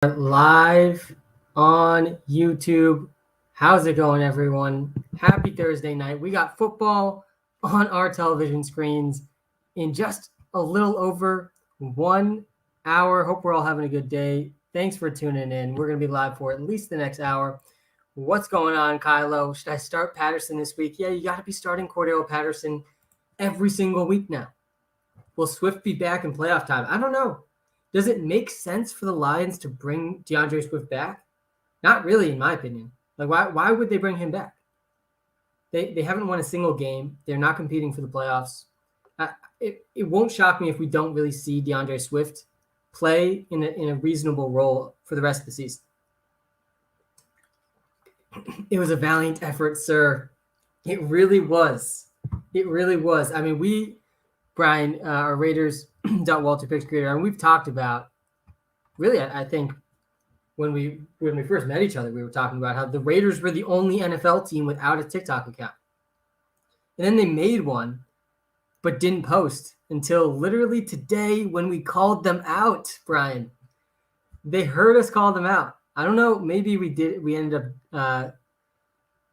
Live on YouTube. How's it going, everyone? Happy Thursday night. We got football on our television screens in just a little over 1 hour. Hope we're all having a good day. Thanks for tuning in. We're going to be live for at least the next hour. What's going on, Kylo? Should I start Patterson this week? Yeah, you got to be starting Cordell Patterson every single week now. Will Swift be back in playoff time? I don't know. Does it make sense for the Lions to bring DeAndre Swift back? Not really, in my opinion. Like, why would they bring him back? They haven't won a single game. They're not competing for the playoffs. It won't shock me if we don't really see DeAndre Swift play in a reasonable role for the rest of the season. It was a valiant effort, sir. It really was. It really was. I mean, Brian, our Raiders WalterPicks creator, and we've talked about, really, I think when we first met each other, we were talking about how the Raiders were the only NFL team without a TikTok account. And then they made one, but didn't post until literally today when we called them out, Brian. They heard us call them out. I don't know, maybe we ended up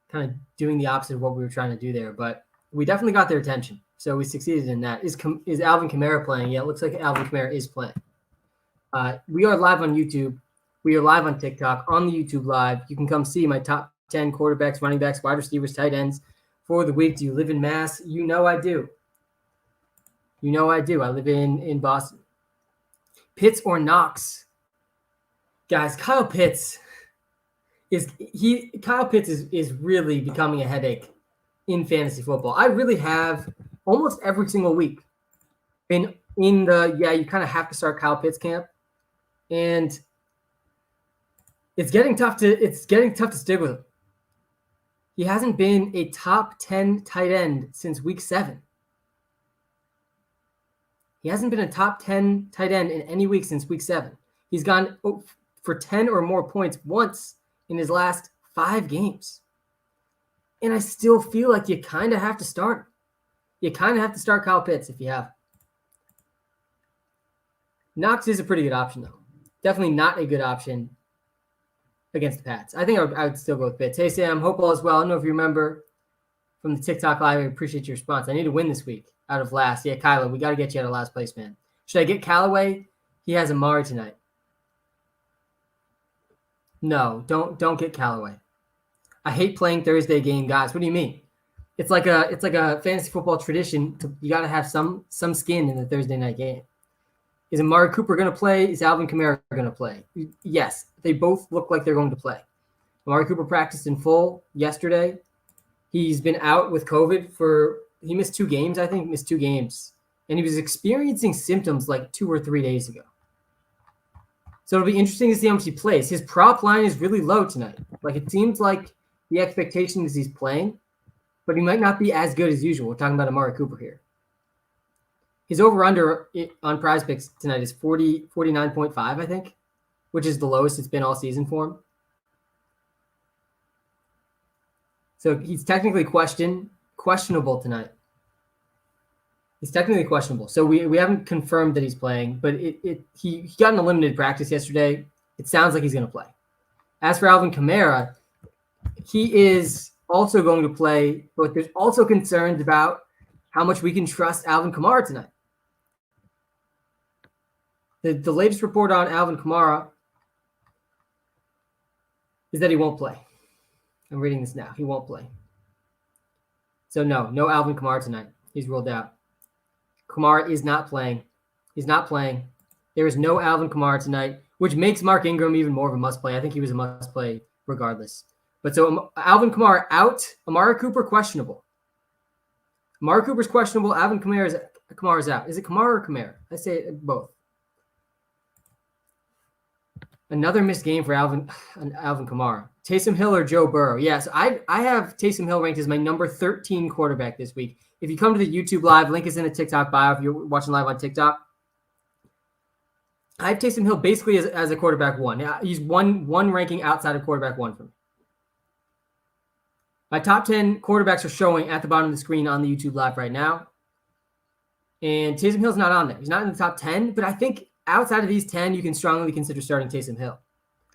kind of doing the opposite of what we were trying to do there, but we definitely got their attention. So we succeeded in that. Is Alvin Kamara playing? Yeah, it looks like Alvin Kamara is playing. We are live on YouTube. We are live on TikTok, on the YouTube Live. You can come see my top 10 quarterbacks, running backs, wide receivers, tight ends for the week. Do you live in Mass? You know I do. You know I do. I live in Boston. Pitts or Knox? Guys, Kyle Pitts is really becoming a headache in fantasy football. I really have almost every single week been in you kind of have to start Kyle Pitts camp. And it's getting tough to stick with him. He hasn't been a top 10 tight end since week 7. He hasn't been a top 10 tight end in any week since week 7. He's gone for 10 or more points once in his last 5 games. And I still feel like you kind of have to start him. You kind of have to start Kyle Pitts if you have. Knox is a pretty good option, though. Definitely not a good option against the Pats. I think I would still go with Pitts. Hey, Sam, hope all is well. I don't know if you remember from the TikTok Live. I appreciate your response. I need to win this week out of last. Yeah, Kylo, we got to get you out of last place, man. Should I get Callaway? He has Amari tonight. No, don't get Callaway. I hate playing Thursday game, guys. What do you mean? It's like a fantasy football tradition. You got to have some skin in the Thursday night game. Is Amari Cooper going to play? Is Alvin Kamara going to play? Yes, they both look like they're going to play. Amari Cooper practiced in full yesterday. He's been out with COVID he missed 2 games, I think, and he was experiencing symptoms like 2 or 3 days ago. So it'll be interesting to see how much he plays. His prop line is really low tonight. Like, it seems like the expectation is he's playing, but he might not be as good as usual. We're talking about Amari Cooper here. His over-under on PrizePicks tonight is 49.5, I think, which is the lowest it's been all season for him. So he's technically questionable tonight. He's technically questionable. So we haven't confirmed that he's playing, but he got in a limited practice yesterday. It sounds like he's going to play. As for Alvin Kamara, he is also going to play, but there's also concerns about how much we can trust Alvin Kamara tonight. The latest report on Alvin Kamara is that he won't play. I'm reading this now. He won't play. So no Alvin Kamara tonight. He's ruled out. Kamara is not playing. He's not playing. There is no Alvin Kamara tonight, which makes Mark Ingram even more of a must-play. I think he was a must-play regardless. But so Alvin Kamara out. Amari Cooper questionable. Amari Cooper's questionable. Alvin Kamara's out. Is it Kamara or Kamara? I say both. Another missed game for Alvin Kamara. Taysom Hill or Joe Burrow? Yes, I have Taysom Hill ranked as my number 13 quarterback this week. If you come to the YouTube Live, link is in the TikTok bio if you're watching live on TikTok. I have Taysom Hill basically as a quarterback 1. He's one ranking outside of quarterback 1 for me. My top 10 quarterbacks are showing at the bottom of the screen on the YouTube Live right now. And Taysom Hill's not on there. He's not in the top 10, but I think outside of these 10, you can strongly consider starting Taysom Hill.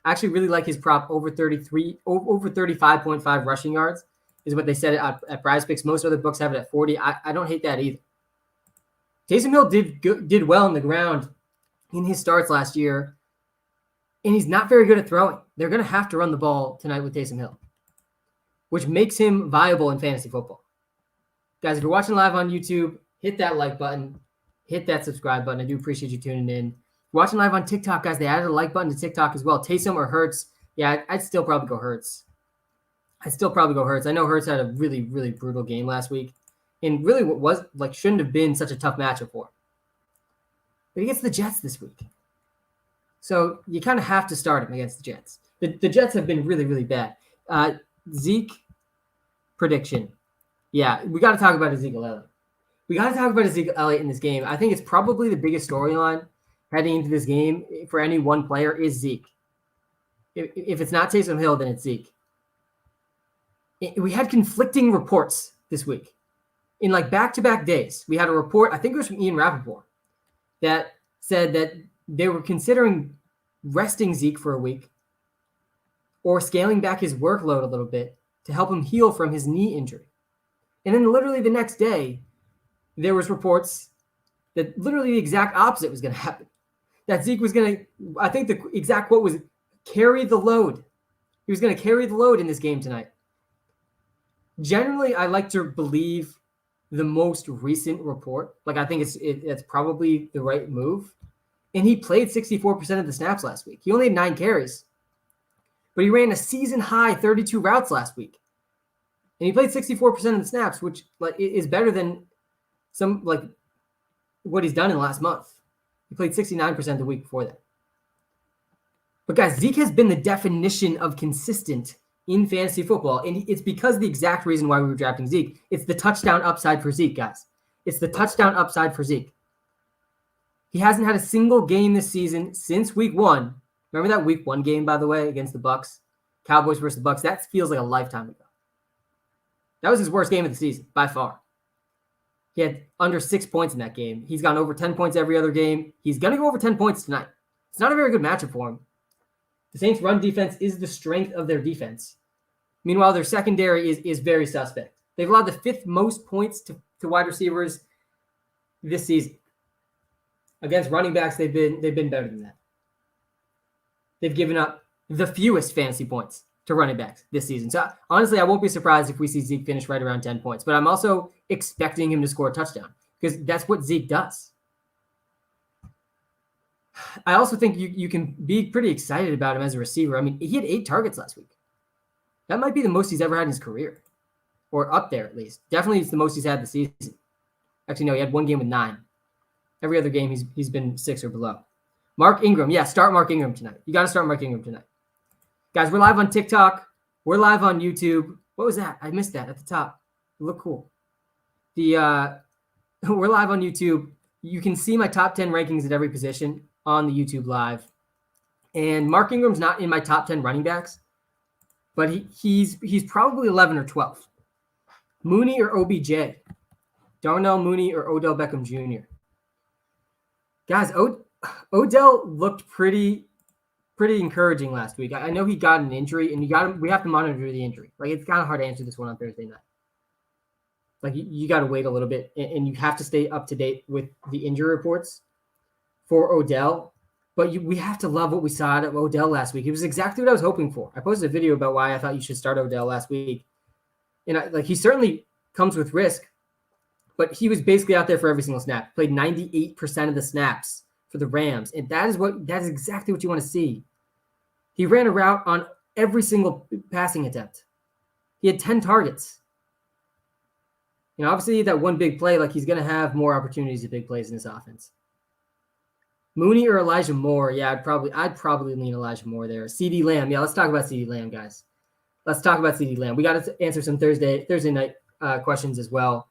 I actually really like his prop over 35.5 rushing yards is what they said at PrizePicks. Most other books have it at 40. I don't hate that either. Taysom Hill did well on the ground in his starts last year, and he's not very good at throwing. They're going to have to run the ball tonight with Taysom Hill, which makes him viable in fantasy football. Guys, if you're watching live on YouTube, hit that like button, hit that subscribe button. I do appreciate you tuning in. Watching live on TikTok, guys, they added a like button to TikTok as well. Taysom or Hurts? Yeah, I'd still probably go Hurts. I know Hurts had a really, really brutal game last week, and really what was shouldn't have been such a tough matchup for him. But he gets the Jets this week, so you kind of have to start him against the Jets. The Jets have been really, really bad. Zeke prediction. Yeah, we got to talk about Ezekiel Elliott. We got to talk about Ezekiel Elliott in this game. I think it's probably the biggest storyline heading into this game for any one player is Zeke. If it's not Taysom Hill, then it's Zeke. We had conflicting reports this week. In back-to-back days, we had a report, I think it was from Ian Rappaport, that said that they were considering resting Zeke for a week or scaling back his workload a little bit to help him heal from his knee injury. And then literally the next day, there was reports that literally the exact opposite was going to happen. That Zeke was going to, I think the exact quote was, carry the load. He was going to carry the load in this game tonight. Generally, I like to believe the most recent report. I think it's probably the right move. And he played 64% of the snaps last week. He only had 9 carries. But he ran a season-high 32 routes last week. And he played 64% of the snaps, which is better than what he's done in the last month. He played 69% the week before that. But guys, Zeke has been the definition of consistent in fantasy football, and it's because the exact reason why we were drafting Zeke. It's the touchdown upside for Zeke, guys. It's the touchdown upside for Zeke. He hasn't had a single game this season since week 1. Remember that week 1 game, by the way, against the Bucs? Cowboys versus the Bucs. That feels like a lifetime ago. That was his worst game of the season, by far. He had under 6 points in that game. He's gone over 10 points every other game. He's going to go over 10 points tonight. It's not a very good matchup for him. The Saints' run defense is the strength of their defense. Meanwhile, their secondary is very suspect. They've allowed the 5th most points to wide receivers this season. Against running backs, they've been better than that. They've given up the fewest fantasy points to running backs this season. So honestly, I won't be surprised if we see Zeke finish right around 10 points. But I'm also expecting him to score a touchdown because that's what Zeke does. I also think you can be pretty excited about him as a receiver. I mean, he had 8 targets last week. That might be the most he's ever had in his career, or up there at least. Definitely it's the most he's had this season. Actually, no, he had 1 game with 9. Every other game he's been 6 or below. Mark Ingram. Yeah, start Mark Ingram tonight. You got to start Mark Ingram tonight. Guys, we're live on TikTok. We're live on YouTube. What was that? I missed that at the top. It looked cool. We're live on YouTube. You can see my top 10 rankings at every position on the YouTube live. And Mark Ingram's not in my top 10 running backs, but he's probably 11 or 12. Mooney or OBJ? Darnell Mooney or Odell Beckham Jr.? Guys, Odell looked pretty encouraging last week. I know he got an injury, and we have to monitor the injury. It's kind of hard to answer this one on Thursday night. You got to wait a little bit, and you have to stay up to date with the injury reports for Odell. But we have to love what we saw out of Odell last week. It was exactly what I was hoping for. I posted a video about why I thought you should start Odell last week. And he certainly comes with risk, but he was basically out there for every single snap. Played 98% of the snaps for the Rams. And that is exactly what you want to see. He ran a route on every single passing attempt. He had 10 targets. Obviously that one big play, he's going to have more opportunities at big plays in this offense. Mooney or Elijah Moore? Yeah, I'd probably lean Elijah Moore there. CeeDee Lamb. Yeah, let's talk about CeeDee Lamb, guys. Let's talk about CeeDee Lamb. We got to answer some Thursday night questions as well.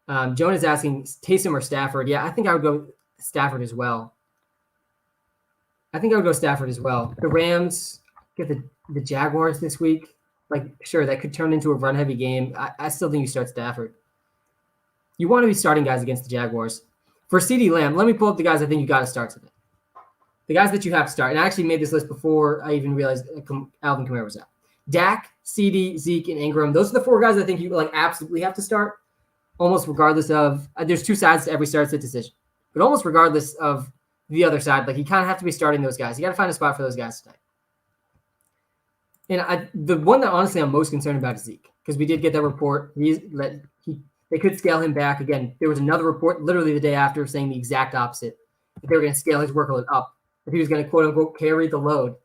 Joan is asking Taysom or Stafford. Yeah, I think I would go Stafford as well. The Rams get the Jaguars this week. Sure, that could turn into a run-heavy game. I still think you start Stafford. You want to be starting guys against the Jaguars. For CeeDee Lamb, let me pull up the guys I think you got to start today. The guys that you have to start, and I actually made this list before I even realized Alvin Kamara was out. Dak, CD, Zeke, and Ingram. Those are the 4 guys I think you like absolutely have to start, almost regardless of there's 2 sides to every start sit decision, but almost regardless of the other side, like you kind of have to be starting those guys. You got to find a spot for those guys tonight. And the one that honestly I'm most concerned about is Zeke, because we did get that report. They could scale him back again. There was another report literally the day after saying the exact opposite. That they were going to scale his workload up. That he was going to quote unquote carry the load.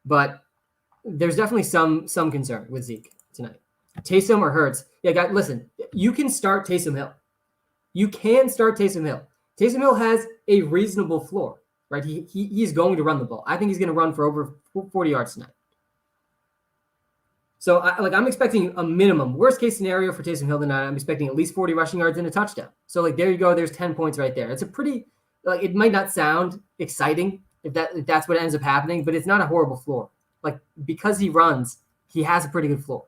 But there's definitely some concern with Zeke tonight. Taysom or Hurts. Yeah, guys, listen. You can start Taysom Hill. You can start Taysom Hill. Taysom Hill has a reasonable floor, right? He's going to run the ball. I think he's going to run for over 40 yards tonight. So I'm expecting a minimum worst case scenario for Taysom Hill tonight. I'm expecting at least 40 rushing yards and a touchdown. So like there you go. There's 10 points right there. It's a pretty it might not sound exciting if that's what ends up happening, but it's not a horrible floor. Like because he runs, he has a pretty good floor.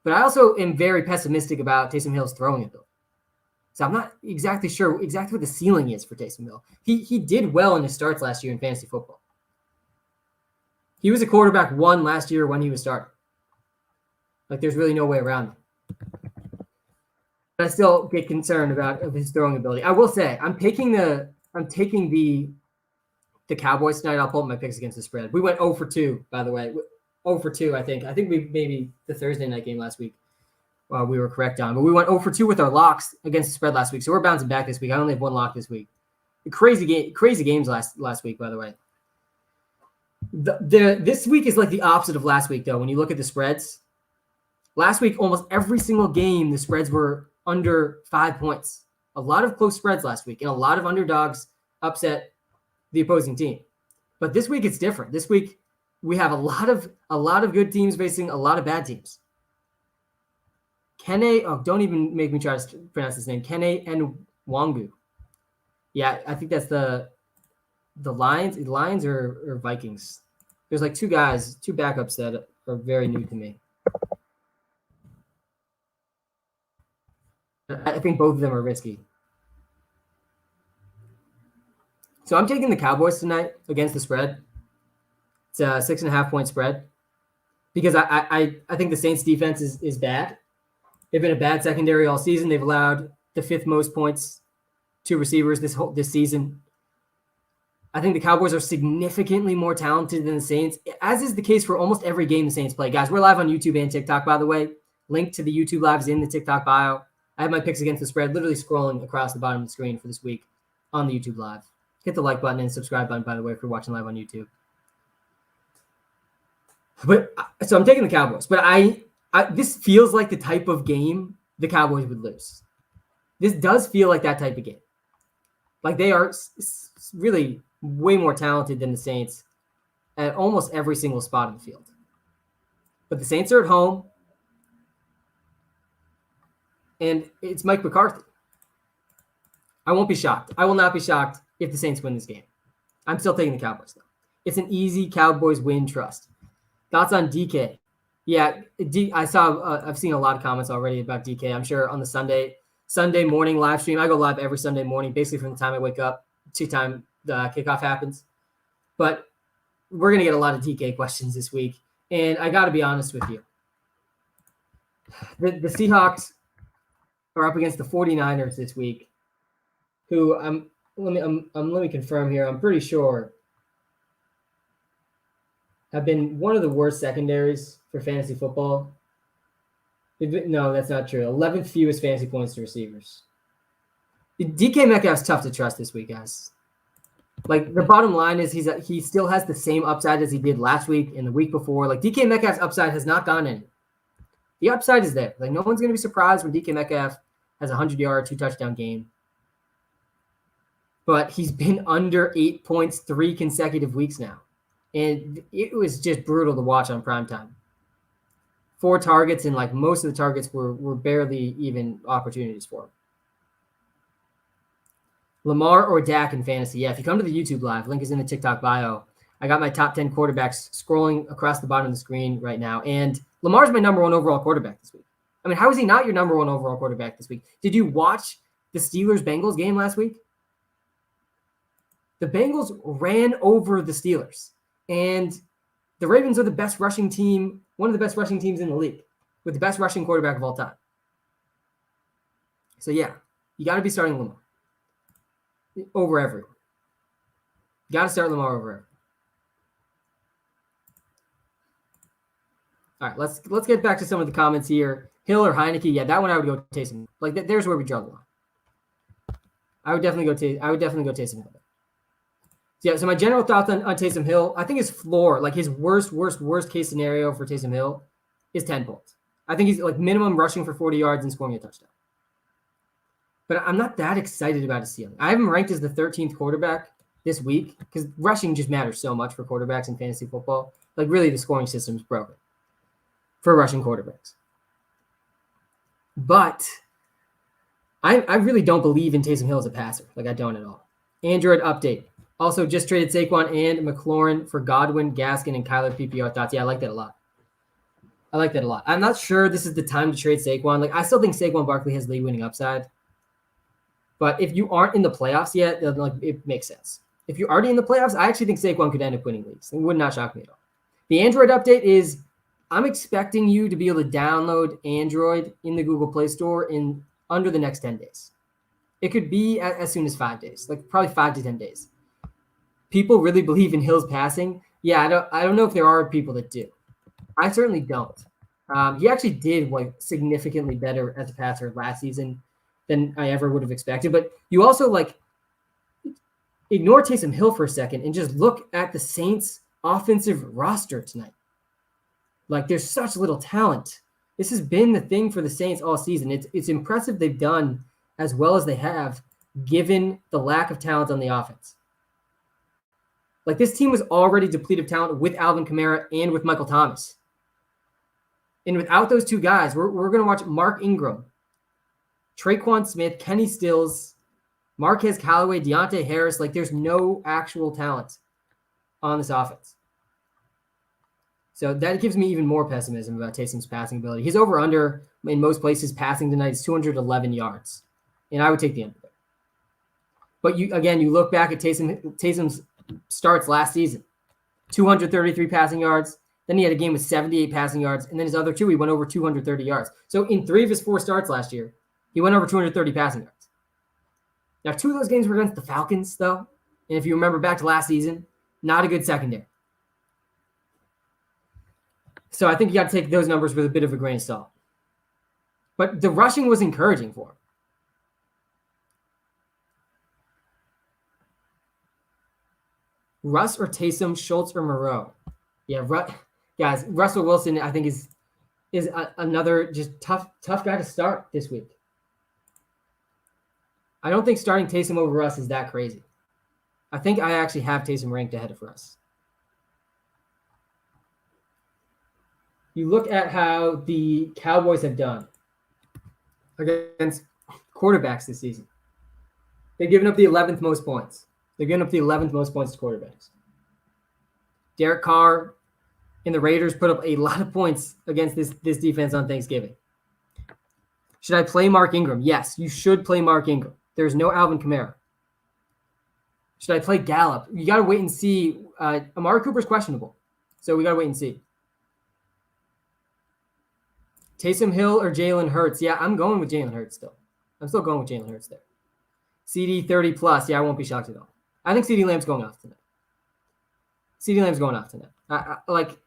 But I also am very pessimistic about Taysom Hill's throwing ability. So I'm not exactly sure what the ceiling is for Taysom Hill. He did well in his starts last year in fantasy football. He was a quarterback 1 last year when he was starting. Like there's really no way around it. But I still get concerned about his throwing ability. I will say I'm taking the Cowboys tonight. I'll pull up my picks against the spread. We went 0 for 2, by the way. 0 for 2, I think. I think we maybe the Thursday night game last week we were correct on. But we went 0 for 2 with our locks against the spread last week. So we're bouncing back this week. I only have 1 lock this week. Crazy games last week, by the way. This week is like the opposite of last week, though. When you look at the spreads, last week, almost every single game, the spreads were under 5 points. A lot of close spreads last week, and a lot of underdogs upset the opposing team. But this week, it's different. This week, we have a lot of good teams facing a lot of bad teams. Don't even make me try to pronounce his name. Kene and Wangu. Yeah, I think that's the Lions. Lions or Vikings. There's like 2 backups that are very new to me. I think both of them are risky. So I'm taking the Cowboys tonight against the spread. It's a 6.5 point spread because I think the Saints defense is bad. They've been a bad secondary all season. They've allowed the 5th most points to receivers this season. I think the Cowboys are significantly more talented than the Saints, as is the case for almost every game the Saints play. Guys, we're live on YouTube and TikTok, by the way. Link to the YouTube live is in the TikTok bio. I have my picks against the spread literally scrolling across the bottom of the screen for this week on the YouTube live. Hit the like button and subscribe button, by the way, if you're watching live on YouTube. So I'm taking the Cowboys, but this feels like the type of game the Cowboys would lose. This does feel like that type of game. Like they are really way more talented than the Saints at almost every single spot in the field. But the Saints are at home, and it's Mike McCarthy. I won't be shocked. I will not be shocked if the Saints win this game. I'm still taking the Cowboys, though. It's an easy Cowboys win trust. Thoughts on DK? Yeah, I've seen a lot of comments already about DK. I'm sure on the Sunday morning live stream. I go live every Sunday morning, basically from the time I wake up to time the kickoff happens. But we're going to get a lot of DK questions this week. And I got to be honest with you. The Seahawks are up against the 49ers this week, who let me confirm here. I'm pretty sure have been one of the worst secondaries for fantasy football. No, that's not true. 11th fewest fantasy points to receivers. DK Metcalf's tough to trust this week, guys. Like the bottom line is he still has the same upside as he did last week and the week before. Like DK Metcalf's upside has not gone in. The upside is there. Like no one's going to be surprised when DK Metcalf has a 100-yard, 2-touchdown game. But he's been under 8 points 3 consecutive weeks now. And it was just brutal to watch on primetime. 4 targets, and like most of the targets were barely even opportunities for him. Lamar or Dak in fantasy. Yeah, if you come to the YouTube live, link is in the TikTok bio. I got my top 10 quarterbacks scrolling across the bottom of the screen right now. And Lamar's my number 1 overall quarterback this week. I mean, how is he not your number 1 overall quarterback this week? Did you watch the Steelers-Bengals game last week? The Bengals ran over the Steelers. And the Ravens are the best rushing team, one of the best rushing teams in the league, with the best rushing quarterback of all time. So, yeah, you got to be starting Lamar over everyone. You got to start Lamar over everyone. All right, let's get back to some of the comments here. Hill or Heineke, yeah, that one I would go Taysom. Like there's where we draw the line. I would definitely go Taysom Hill. Yeah, so my general thoughts on Taysom Hill, I think his floor, like his worst case scenario for Taysom Hill is 10 points. I think he's like minimum rushing for 40 yards and scoring a touchdown. But I'm not that excited about his ceiling. I have him ranked as the 13th quarterback this week because rushing just matters so much for quarterbacks in fantasy football. Like really the scoring system's broken for rushing quarterbacks. But I really don't believe in Taysom Hill as a passer. Like I don't at all. Android update. Also just traded Saquon and McLaurin for Godwin, Gaskin, and Kyler PPR thoughts. Yeah, I like that a lot. I'm not sure this is the time to trade Saquon. Like I still think Saquon Barkley has league winning upside. But if you aren't in the playoffs yet, like it makes sense. If you're already in the playoffs, I actually think Saquon could end up winning leagues. It would not shock me at all. The Android update is I'm expecting you to be able to download Android in the Google Play Store in under the next 10 days. It could be as soon as 5 days, like probably 5 to 10 days. People really believe in Hill's passing. Yeah, I don't know if there are people that do. I certainly don't. He actually did like significantly better as a passer last season than I ever would have expected. But you also like ignore Taysom Hill for a second and just look at the Saints' offensive roster tonight. Like there's such little talent. This has been the thing for the Saints all season. It's impressive they've done as well as they have given the lack of talent on the offense. Like this team was already depleted of talent with Alvin Kamara and with Michael Thomas. And without those two guys, we're going to watch Mark Ingram, Traquan Smith, Kenny Stills, Marquez Callaway, Deontay Harris. Like there's no actual talent on this offense. So that gives me even more pessimism about Taysom's passing ability. He's over under in most places passing tonight is 211 yards. And I would take the under there. But you look back at Taysom's starts last season. 233 passing yards. Then he had a game with 78 passing yards. And then his other two, he went over 230 yards. So in 3 of his 4 starts last year, he went over 230 passing yards. Now, 2 of those games were against the Falcons, though. And if you remember back to last season, not a good secondary. So I think you got to take those numbers with a bit of a grain of salt. But the rushing was encouraging for him. Russ or Taysom, Schultz or Moreau? Yeah, guys, Russell Wilson, I think, is another just tough guy to start this week. I don't think starting Taysom over Russ is that crazy. I think I actually have Taysom ranked ahead of Russ. You look at how the Cowboys have done against quarterbacks this season. They've given up the 11th most points. They've given up the 11th most points to quarterbacks. Derek Carr and the Raiders put up a lot of points against this defense on Thanksgiving. Should I play Mark Ingram? Yes, you should play Mark Ingram. There's no Alvin Kamara. Should I play Gallup? You got to wait and see. Amari Cooper's questionable, so we got to wait and see. Taysom Hill or Jalen Hurts? Yeah, I'm going with Jalen Hurts still. I'm still going with Jalen Hurts there. CD 30 plus. Yeah, I won't be shocked at all. I think CD Lamb's going off tonight. Like,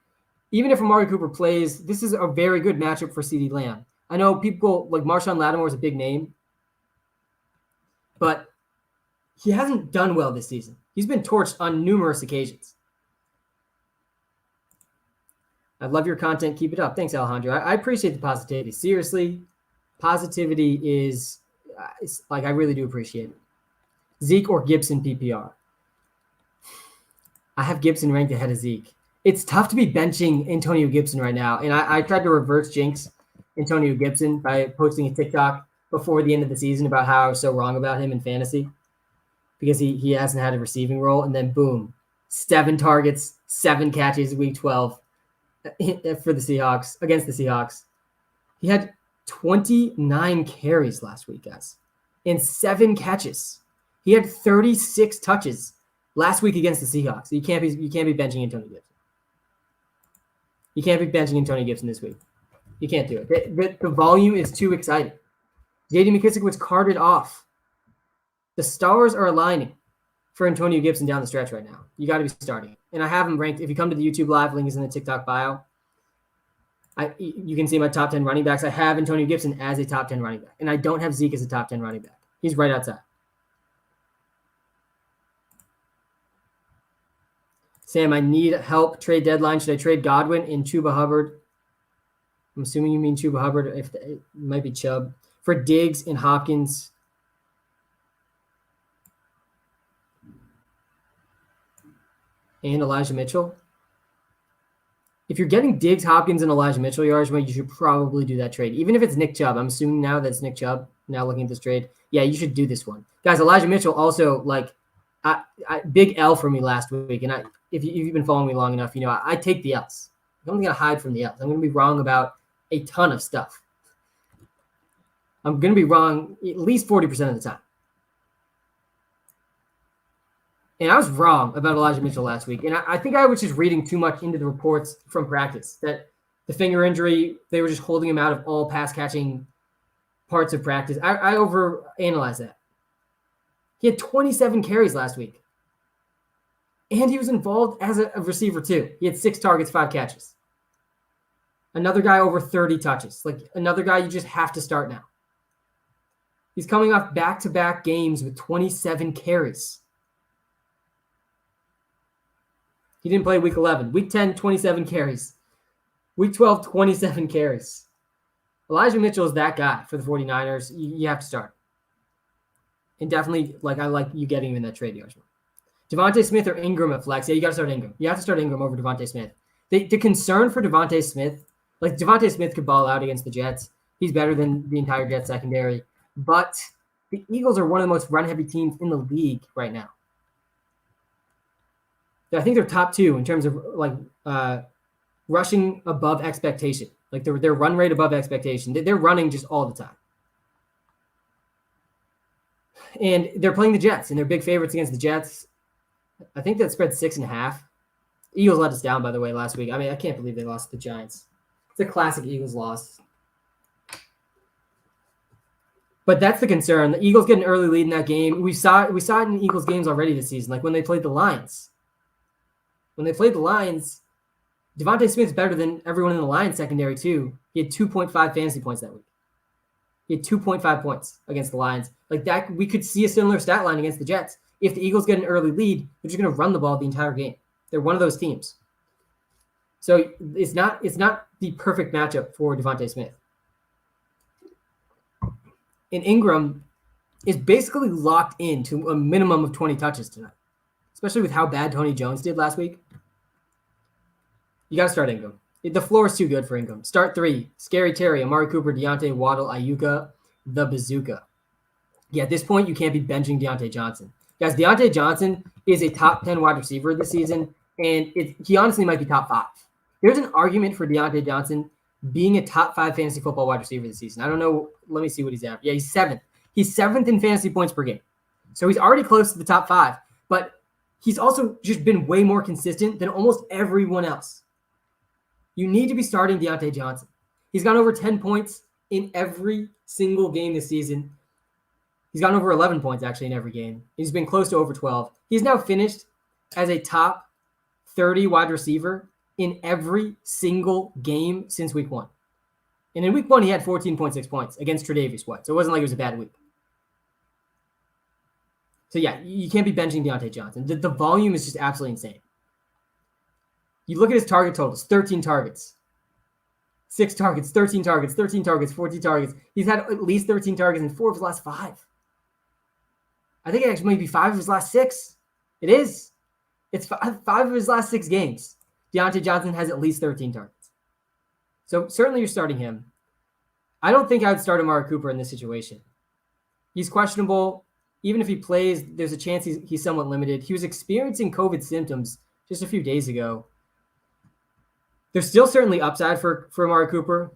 even if Amari Cooper plays, this is a very good matchup for CD Lamb. I know people like Marshawn Lattimore is a big name, but he hasn't done well this season. He's been torched on numerous occasions. I love your content. Keep it up. Thanks, Alejandro. I appreciate the positivity. Seriously, positivity is like, I really do appreciate it. Zeke or Gibson PPR? I have Gibson ranked ahead of Zeke. It's tough to be benching Antonio Gibson right now. And I tried to reverse jinx Antonio Gibson by posting a TikTok before the end of the season about how I was so wrong about him in fantasy because he hasn't had a receiving role. And then boom, 7 targets, 7 catches week 12 for the Seahawks, against the Seahawks. He had 29 carries last week, guys, and 7 catches. He had 36 touches last week against the Seahawks. You can't be benching Antonio Gibson. You can't be benching Antonio Gibson this week. You can't do it. The volume is too exciting. J.D. McKissic was carted off. The stars are aligning for Antonio Gibson down the stretch right now. You got to be starting. And I have him ranked. If you come to the YouTube Live, link is in the TikTok bio. You can see my top 10 running backs. I have Antonio Gibson as a top 10 running back. And I don't have Zeke as a top 10 running back. He's right outside. Sam, I need help. Trade deadline. Should I trade Godwin in Chuba Hubbard? I'm assuming you mean Chuba Hubbard. It might be Chubb. For Diggs and Hopkins. And Elijah Mitchell. If you're getting Diggs, Hopkins, and Elijah Mitchell yards, you should probably do that trade. Even if it's Nick Chubb. I'm assuming now that it's Nick Chubb. Now looking at this trade. Yeah, you should do this one. Guys, Elijah Mitchell also, big L for me last week. And if you've been following me long enough, I take the L's. I'm going to hide from the L's. I'm going to be wrong about a ton of stuff. I'm going to be wrong at least 40% of the time. And I was wrong about Elijah Mitchell last week. And I think I was just reading too much into the reports from practice that the finger injury, they were just holding him out of all pass catching parts of practice. I overanalyzed that. He had 27 carries last week. And he was involved as a receiver too. He had 6 targets, 5 catches. Another guy over 30 touches. Another guy you just have to start now. He's coming off back-to-back games with 27 carries. He didn't play week 11. Week 10, 27 carries. Week 12, 27 carries. Elijah Mitchell is that guy for the 49ers. You have to start. And definitely, I like you getting him in that trade, Yarshman. Javonte Smith or Ingram at flex. Yeah, you got to start Ingram. You have to start Ingram over Devontae Smith. The concern for Devontae Smith, Devontae Smith could ball out against the Jets. He's better than the entire Jets secondary. But the Eagles are one of the most run-heavy teams in the league right now. I think they're top 2 in terms of rushing above expectation. Their run rate above expectation. They're running just all the time. And they're playing the Jets, and they're big favorites against the Jets. I think that spread 6.5. Eagles let us down, by the way, last week. I can't believe they lost to the Giants. It's a classic Eagles loss. But that's the concern. The Eagles get an early lead in that game. We saw it in Eagles games already this season, when they played the Lions. When they played the Lions, Devontae Smith's better than everyone in the Lions secondary too. He had 2.5 fantasy points that week. He had 2.5 points against the Lions. That, we could see a similar stat line against the Jets. If the Eagles get an early lead, they're just going to run the ball the entire game. They're one of those teams. So it's not the perfect matchup for Devontae Smith. And Ingram is basically locked into a minimum of 20 touches tonight, especially with how bad Tony Jones did last week. You got to start Ingram. The floor is too good for Ingram. Start 3. Scary Terry, Amari Cooper, Deontay, Waddle, Ayuka, the Bazooka. Yeah, at this point, you can't be benching Deontay Johnson. Guys, Deontay Johnson is a top 10 wide receiver this season, and he honestly might be top 5. There's an argument for Deontay Johnson being a top 5 fantasy football wide receiver this season. I don't know. Let me see what he's at. Yeah, he's 7th. He's 7th in fantasy points per game. So he's already close to the top 5, but he's also just been way more consistent than almost everyone else. You need to be starting Deontay Johnson. He's gone over 10 points in every single game this season. He's gotten over 11 points, actually, in every game. He's been close to over 12. He's now finished as a top 30 wide receiver in every single game since week 1. And in week 1, he had 14.6 points against Tre'Davious White. So it wasn't like it was a bad week. So, yeah, you can't be benching Deontay Johnson. The volume is just absolutely insane. You look at his target totals, 13 targets, 6 targets, 13 targets, 13 targets, 14 targets. He's had at least 13 targets in 4 of his last 5. I think it actually might be 5 of his last 6. It is. It's 5 of his last 6 games. Deontay Johnson has at least 13 targets. So certainly you're starting him. I don't think I would start Amari Cooper in this situation. He's questionable. Even if he plays, there's a chance he's somewhat limited. He was experiencing COVID symptoms just a few days ago. There's still certainly upside for Amari Cooper,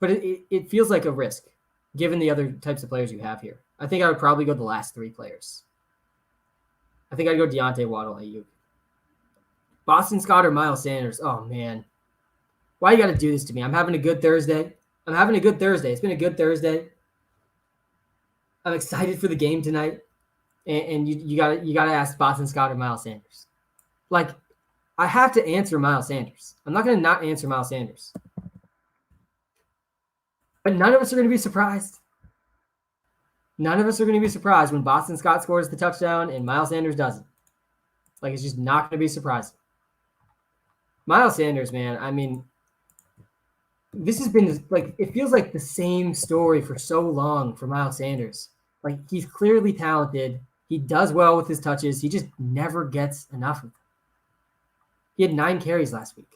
but it feels like a risk given the other types of players you have here. I think I would probably go the last 3 players. I think I'd go Deontay Waddle Ayuk. Boston Scott or Miles Sanders. Oh, man. Why you got to do this to me? I'm having a good Thursday. It's been a good Thursday. I'm excited for the game tonight. And you gotta ask Boston Scott or Miles Sanders. Like, I have to answer Miles Sanders. I'm not going to not answer Miles Sanders. But none of us are going to be surprised. None of us are going to be surprised when Boston Scott scores the touchdown and Miles Sanders doesn't. Like, it's just not going to be surprising. Miles Sanders, man, I mean, this has been, like, it feels like the same story for so long for Miles Sanders. Like, he's clearly talented. He does well with his touches. He just never gets enough of them. He had 9 carries last week.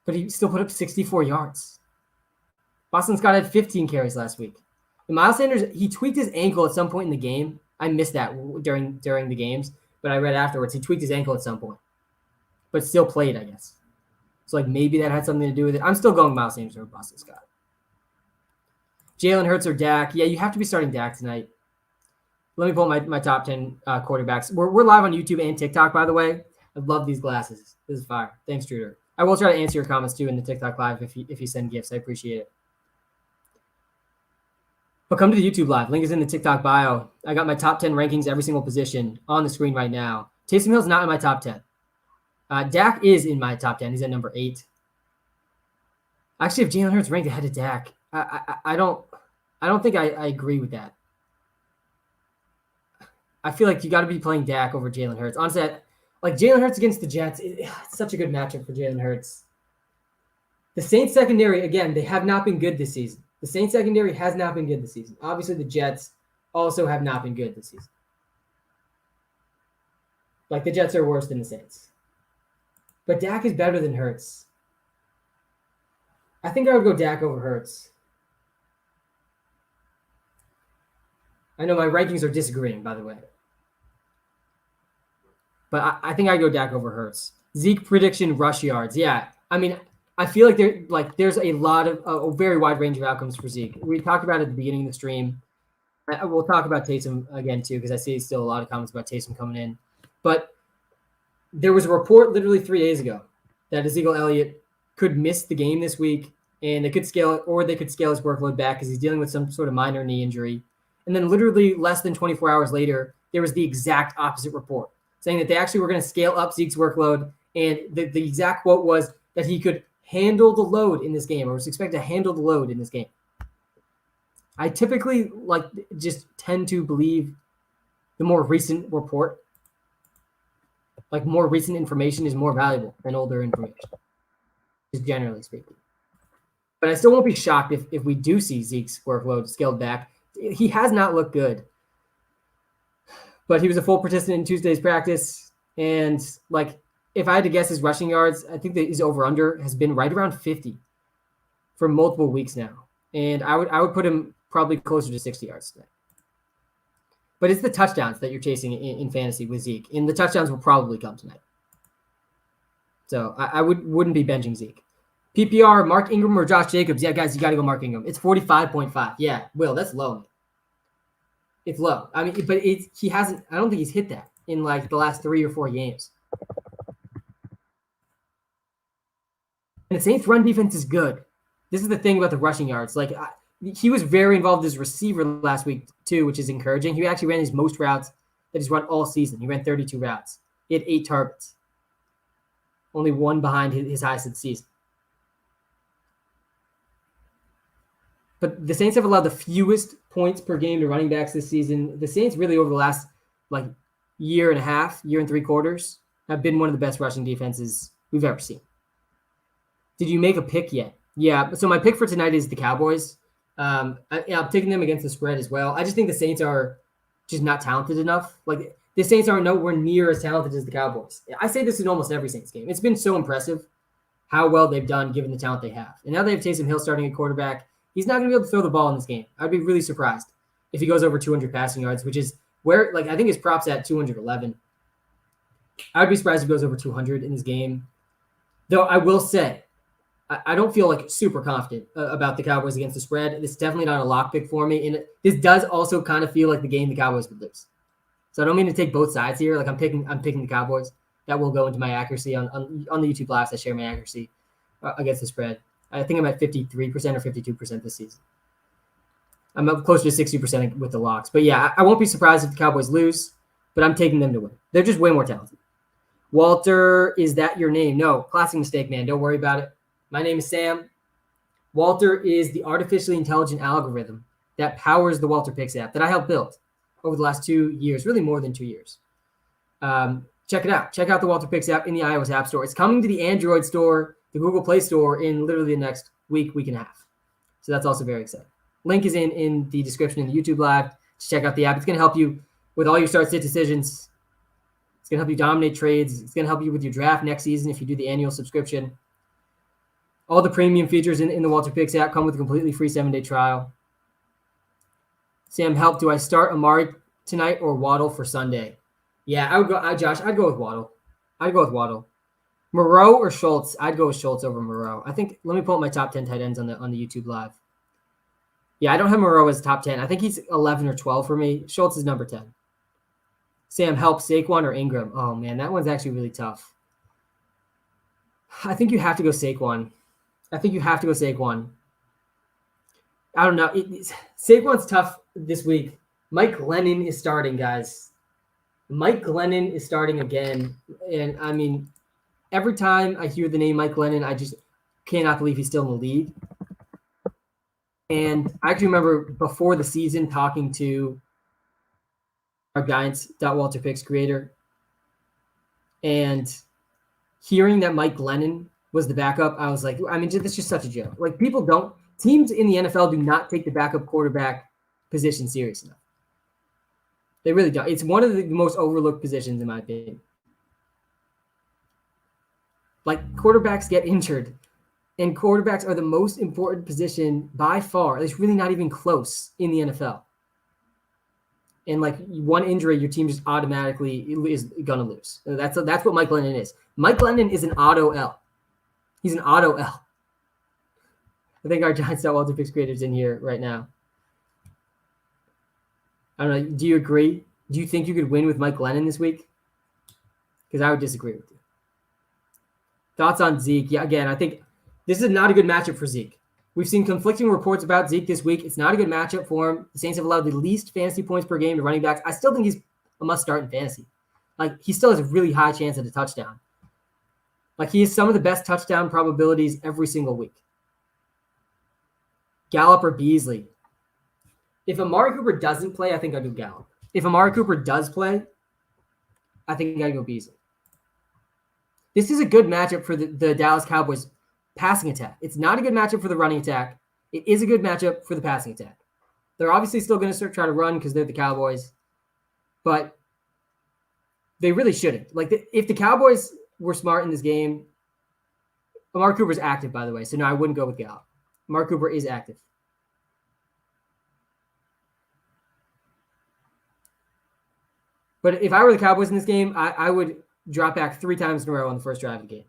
But he still put up 64 yards. Boston Scott had 15 carries last week. And Miles Sanders, he tweaked his ankle at some point in the game. I missed that during the games, but I read afterwards he tweaked his ankle at some point. But still played, I guess. So, like, maybe that had something to do with it. I'm still going Miles Sanders over Boston Scott. Jalen Hurts or Dak. Yeah, you have to be starting Dak tonight. Let me pull my top 10 quarterbacks. We're live on YouTube and TikTok, by the way. I love these glasses. This is fire. Thanks, Truder. I will try to answer your comments, too, in the TikTok live if you send gifts. I appreciate it. But come to the YouTube live. Link is in the TikTok bio. I got my top 10 rankings, every single position on the screen right now. Taysom Hill's not in my top 10. Dak is in my top 10. He's at number 8. Actually, if Jalen Hurts ranked ahead of Dak, I don't think I agree with that. I feel like you got to be playing Dak over Jalen Hurts. Honestly, like Jalen Hurts against the Jets, it's such a good matchup for Jalen Hurts. The Saints secondary, again, they have not been good this season. The Saints secondary has not been good this season. Obviously, the Jets also have not been good this season. Like, the Jets are worse than the Saints. But Dak is better than Hurts. I think I would go Dak over Hurts. I know my rankings are disagreeing, by the way. But I think I go Dak over Hurts. Zeke prediction rush yards. Yeah, I mean, I feel like there's a lot of a very wide range of outcomes for Zeke. We talked about it at the beginning of the stream. We'll talk about Taysom again too, because I see still a lot of comments about Taysom coming in. But there was a report literally 3 days ago that Ezekiel Elliott could miss the game this week, and they could scale his workload back because he's dealing with some sort of minor knee injury. And then literally less than 24 hours later, there was the exact opposite report, saying that they actually were going to scale up Zeke's workload. And the exact quote was that he could handle the load in this game, or was expected to handle the load in this game. I typically just tend to believe the more recent report. Like, more recent information is more valuable than older information, just generally speaking. But I still won't be shocked if we do see Zeke's workload scaled back. He has not looked good. But he was a full participant in Tuesday's practice. And, like, if I had to guess his rushing yards, I think that his over-under has been right around 50 for multiple weeks now. And I would put him probably closer to 60 yards today. But it's the touchdowns that you're chasing in fantasy with Zeke. And the touchdowns will probably come tonight. So I wouldn't be benching Zeke. PPR, Mark Ingram or Josh Jacobs? Yeah, guys, you got to go Mark Ingram. It's 45.5. Yeah, Will, that's low. It's low. I mean, but he hasn't – I don't think he's hit that in, like, the last 3 or 4 games. And the Saints' run defense is good. This is the thing about the rushing yards. Like, he was very involved as a receiver last week, too, which is encouraging. He actually ran his most routes that he's run all season. He ran 32 routes. He had 8 targets. Only 1 behind his highest of the season. But the Saints have allowed the fewest points per game to running backs this season. The Saints really over the last year and a half, year and 3 quarters, have been one of the best rushing defenses we've ever seen. Did you make a pick yet? Yeah, so my pick for tonight is the Cowboys. I'm taking them against the spread as well. I just think the Saints are just not talented enough. Like, the Saints are nowhere near as talented as the Cowboys. I say this in almost every Saints game. It's been so impressive how well they've done given the talent they have. And now they have Taysom Hill starting at quarterback. He's not going to be able to throw the ball in this game. I'd be really surprised if he goes over 200 passing yards, which is where, I think his prop's at 211. I would be surprised if he goes over 200 in this game. Though I will say, I don't feel like super confident about the Cowboys against the spread. This is definitely not a lock pick for me. And this does also kind of feel like the game the Cowboys would lose. So I don't mean to take both sides here. Like I'm picking the Cowboys. That will go into my accuracy on the YouTube Lives. I share my accuracy against the spread. I think I'm at 53% or 52% this season. I'm up closer to 60% with the locks. But yeah, I won't be surprised if the Cowboys lose, but I'm taking them to win. They're just way more talented. Walter, is that your name? No, classic mistake, man. Don't worry about it. My name is Sam. Walter is the artificially intelligent algorithm that powers the WalterPicks app that I helped build over the last 2 years, really more than 2 years. Check it out. Check out the WalterPicks app in the iOS App Store. It's coming to the Android store, the Google Play Store in literally the next week and a half. So that's also very exciting. Link is in the description in the YouTube Live. Just check out the app. It's going to help you with all your start-sit decisions. It's going to help you dominate trades. It's going to help you with your draft next season if you do the annual subscription. All the premium features in the WalterPicks app come with a completely free 7-day trial. Sam, help. Do I start Amari tonight or Waddle for Sunday? Yeah, I would go. Josh, I'd go with Waddle. Moreau or Schultz? I'd go with Schultz over Moreau. I think. Let me pull up my top 10 tight ends on the YouTube Live. Yeah, I don't have Moreau as top 10. I think he's 11 or 12 for me. Schultz is number 10. Sam, help. Saquon or Ingram? Oh man, that one's actually really tough. I think you have to go Saquon. I don't know. Saquon's tough this week. Mike Glennon is starting, guys. Mike Glennon is starting again. And, I mean, every time I hear the name Mike Glennon, I just cannot believe he's still in the league. And I actually remember before the season talking to our Giants.WalterPicks creator and hearing that Mike Glennon was the backup, I was like, I mean, that's just such a joke. Like, teams in the NFL do not take the backup quarterback position serious enough. They really don't. It's one of the most overlooked positions, in my opinion. Like, quarterbacks get injured, and quarterbacks are the most important position by far. It's really not even close in the NFL. And, like, one injury, your team just automatically is going to lose. That's what Mike Glennon is. Mike Glennon is an auto L. He's an auto L. I think our Giants.WalterPicks creators in here right now. I don't know. Do you agree? Do you think you could win with Mike Glennon this week? Because I would disagree with you. Thoughts on Zeke? Yeah, again, I think this is not a good matchup for Zeke. We've seen conflicting reports about Zeke this week. It's not a good matchup for him. The Saints have allowed the least fantasy points per game to running backs. I still think he's a must-start in fantasy. Like, he still has a really high chance at a touchdown. Like, he has some of the best touchdown probabilities every single week. Gallup or Beasley? If Amari Cooper doesn't play, I think I'd go Gallup. If Amari Cooper does play, I think I'd go Beasley. This is a good matchup for the Dallas Cowboys passing attack. It's not a good matchup for the running attack. It is a good matchup for the passing attack. They're obviously still going to try to run because they're the Cowboys, but they really shouldn't. Like, if the Cowboys were smart in this game, Amari Cooper's active, by the way, so no, I wouldn't go with Gallup. Amari Cooper is active. But if I were the Cowboys in this game, I would drop back 3 times in a row on the first drive of the game.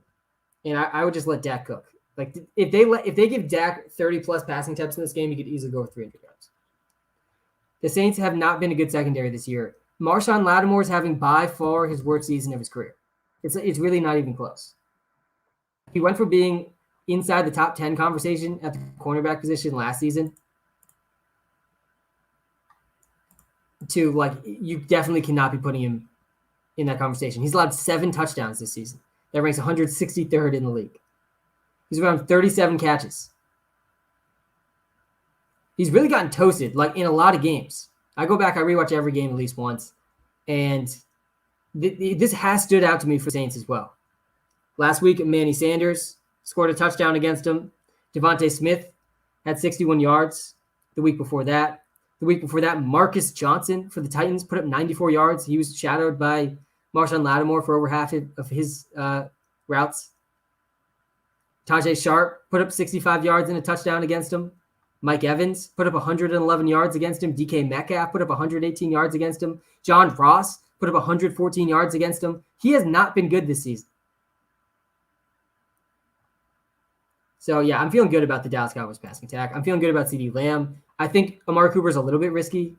And I would just let Dak cook. Like, if they give Dak 30-plus passing attempts in this game, he could easily go with 300 yards. The Saints have not been a good secondary this year. Marshawn Lattimore is having by far his worst season of his career. It's really not even close. He went from being inside the top 10 conversation at the cornerback position last season to, like, you definitely cannot be putting him in that conversation. He's allowed 7 touchdowns this season. That ranks 163rd in the league. He's around 37 catches. He's really gotten toasted, like, in a lot of games. I go back, I rewatch every game at least once, and this has stood out to me for Saints as well. Last week, Manny Sanders scored a touchdown against him. Devontae Smith had 61 yards the week before that. The week before that, Marcus Johnson for the Titans put up 94 yards. He was shadowed by Marshawn Lattimore for over half of his routes. Tajay Sharp put up 65 yards and a touchdown against him. Mike Evans put up 111 yards against him. DK Metcalf put up 118 yards against him. John Ross put up 114 yards against him. He has not been good this season. So, yeah, I'm feeling good about the Dallas Cowboys passing attack. I'm feeling good about CeeDee Lamb. I think Amari Cooper is a little bit risky,